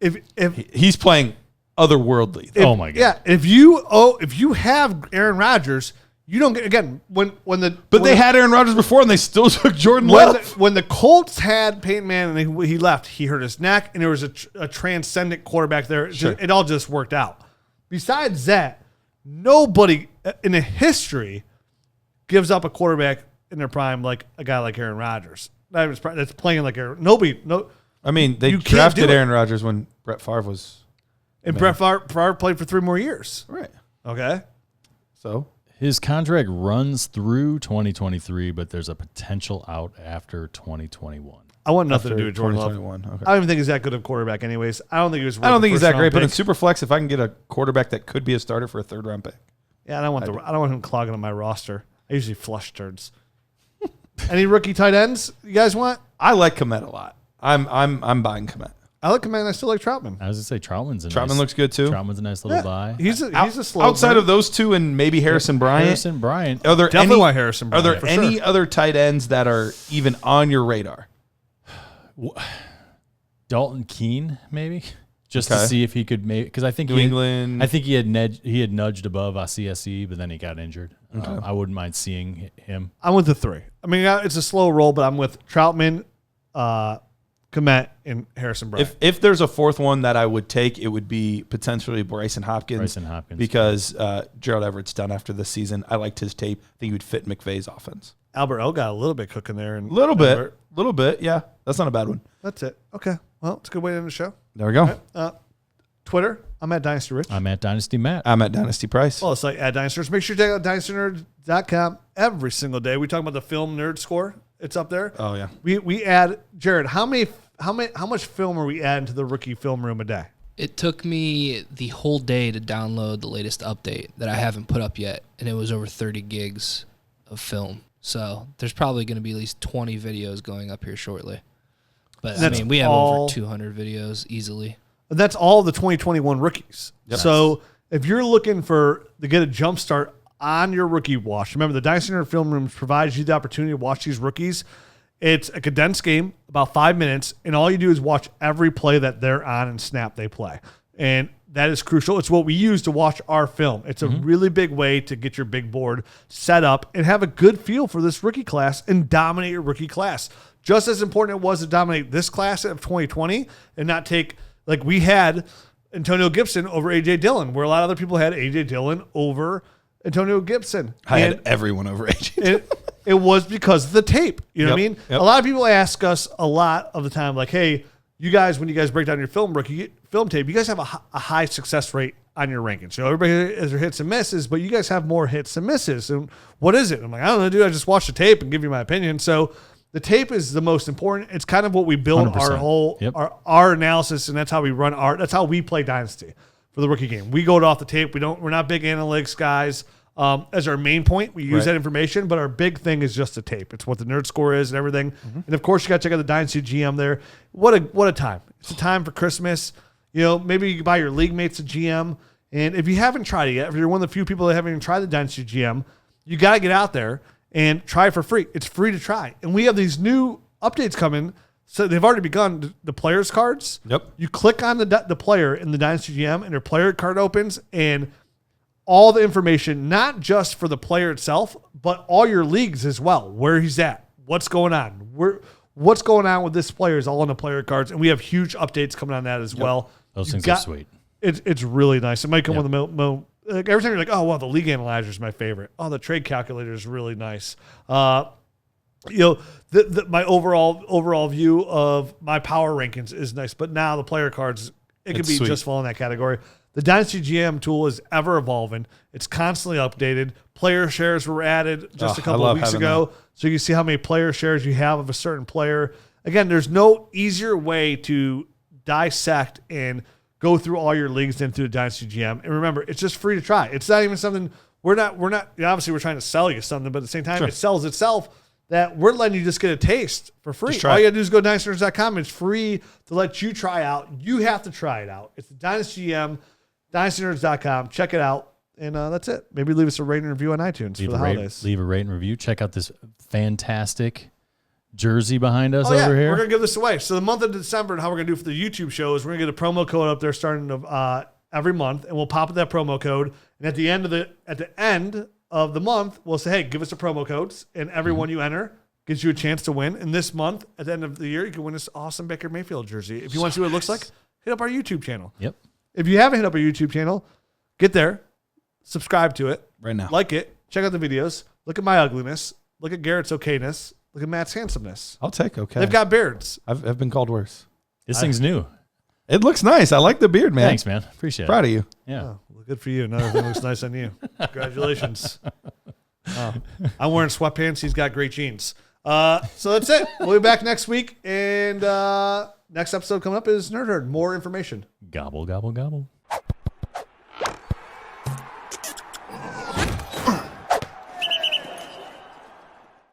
If he's playing otherworldly, oh my god, if you have Aaron Rodgers, You don't get again when the But they had Aaron Rodgers before, and they still took Jordan when Love. when the Colts had Peyton Manning and he left, he hurt his neck, and there was a transcendent quarterback there. Sure. It all just worked out. Besides that, nobody in the history gives up a quarterback in their prime like a guy like Aaron Rodgers. That's playing like Aaron. I mean, they You can't drafted do it. Aaron Rodgers when Brett Favre was And Brett Favre played for 3 more years. right. Okay. So His contract runs through 2023, but there's a potential out after 2021. I want nothing to after do with Jordan Love. 2021. Okay. I don't even think he's that good of a quarterback anyways. I don't think he was. I don't think he's that great, but in pick. super flex, if I can get a quarterback that could be a starter for a 3rd round pick, Yeah, I don't want him clogging up my roster. I usually flush turds. Any rookie tight ends you guys want? I like Komet a lot. I'm buying Komet. I like him, man. I still like Troutman. I was gonna say Troutman looks good too. Troutman's a nice little buy. He's a slow Outside burn. of those two and maybe Harrison Bryant. Harrison Bryant. Are there Definitely any, want Harrison Are Bryant, there for any sure. other tight ends that are even on your radar? Dalton Keene, maybe, just Okay. to see if he could make. Because I think New England. I think he had nudged above CSE, but then he got injured. I wouldn't mind seeing him. I'm with the 3. I mean, it's a slow roll, but I'm with Troutman, Komet, and Harrison Bryant. If there's a 4th one that I would take, it would be potentially Bryson Hopkins. Bryson Hopkins. Because Gerald Everett's done after this season. I liked his tape. I think he would fit McVay's offense. Albert O got a little bit cooking there. And Little bit. Yeah, that's not a bad one. That's it. Okay. Well, it's a good way to end the show. There we go. Twitter, I'm at Dynasty Rich. I'm at Dynasty Matt. I'm at Dynasty Price. Well, it's like at Dynasty Nerds. Make sure you check out DynastyNerds.com every single day. We talk about the film nerd score. It's up there. Oh yeah. We add, Jared, how much film are we adding to the rookie film room a day? It took me the whole day to download the latest update that I haven't put up yet, and it was over 30 gigs of film. So there's probably going to be at least 20 videos going up here shortly. But I mean, we have over 200 videos easily. That's all the 2021 rookies. Yep. So if you're looking to get a jump start on your rookie watch, remember the Dynasty Nerd Film Rooms provides you the opportunity to watch these rookies. It's a condensed game, about 5 minutes, and all you do is watch every play that they're on and snap they play. And that is crucial. It's what we use to watch our film. It's a really big way to get your big board set up and have a good feel for this rookie class and dominate your rookie class. Just as important it was to dominate this class of 2020 and not take, like we had Antonio Gibson over A.J. Dillon, where a lot of other people had A.J. Dillon over Antonio Gibson. I had everyone over AJ. It was because of the tape. You know what I Yep, mean? yep. A lot of people ask us a lot of the time, like, hey, you guys, when you guys break down your film tape, you guys have a high success rate on your rankings. You know, everybody has their hits and misses, but you guys have more hits and misses. And what is it? I'm like, I don't know, dude. I just watch the tape and give you my opinion. So the tape is the most important. It's kind of what we build 100%. our whole Yep. our analysis, and that's how we run that's how we play Dynasty for the rookie game. We go off the tape. We're not big analytics guys. As our main point, we use that information, but our big thing is just the tape. It's what the nerd score is and everything. And of course, you got to check out the Dynasty GM there. What a time! It's a time for Christmas. You know, maybe you can buy your league mates a GM. And if you haven't tried it yet, if you're one of the few people that haven't even tried the Dynasty GM, you got to get out there and try it for free. It's free to try. And we have these new updates coming. So they've already begun the players cards. Yep. You click on the player in the Dynasty GM and their player card opens, and all the information, not just for the player itself, but all your leagues as well, where he's at, what's going on, what's going on with this player is all on the player cards, and we have huge updates coming on that as well. Those You things got- are sweet. It's really nice. It might come with a like every time you're like, oh wow, the league analyzer is my favorite. Oh, the trade calculator is really nice. You know, my overall view of my power rankings is nice, but now the player cards, it could It's be sweet. just fall in that category. The Dynasty GM tool is ever evolving. It's constantly updated. Player shares were added just a I couple love of weeks having ago. So you can see how many player shares you have of a certain player. Again, there's no easier way to dissect and go through all your leagues than through the Dynasty GM. And remember, it's just free to try. It's not even something we're not obviously we're trying to sell you something, but at the same time, it sells itself that we're letting you just get a taste for free. Just try All it. you got to do is go to DynastyNerds.com. It's free to let you try out. You have to try it out. It's the Dynasty GM, DynastyNerds.com. Check it out. And that's it. Maybe leave us a rating and review on iTunes for the holidays. Leave a rate and review. Check out this fantastic jersey behind us Oh, yeah. over here. We're going to give this away. So the month of December and how we're going to do for the YouTube show is we're going to get a promo code up there starting of, every month, and we'll pop up that promo code. And at the end of the month, we'll say, hey, give us the promo codes, and everyone you enter gives you a chance to win. And this month, at the end of the year, you can win this awesome Baker Mayfield jersey. If you want to see what it looks like, hit up our YouTube channel. Yep. If you haven't hit up our YouTube channel, get there, subscribe to it. Right now. Like it, check out the videos, look at my ugliness, look at Garrett's okayness, look at Matt's handsomeness. I'll take okay. They've got beards. I've been called worse. This thing's new. It looks nice. I like the beard, man. Thanks, man. Appreciate Proud of you. it. Yeah. Oh, well, good for you. Another thing looks nice on you. Congratulations. Oh, I'm wearing sweatpants. He's got great jeans. So that's it. We'll be back next week. And next episode coming up is Nerd Herd. More information. Gobble, gobble, gobble.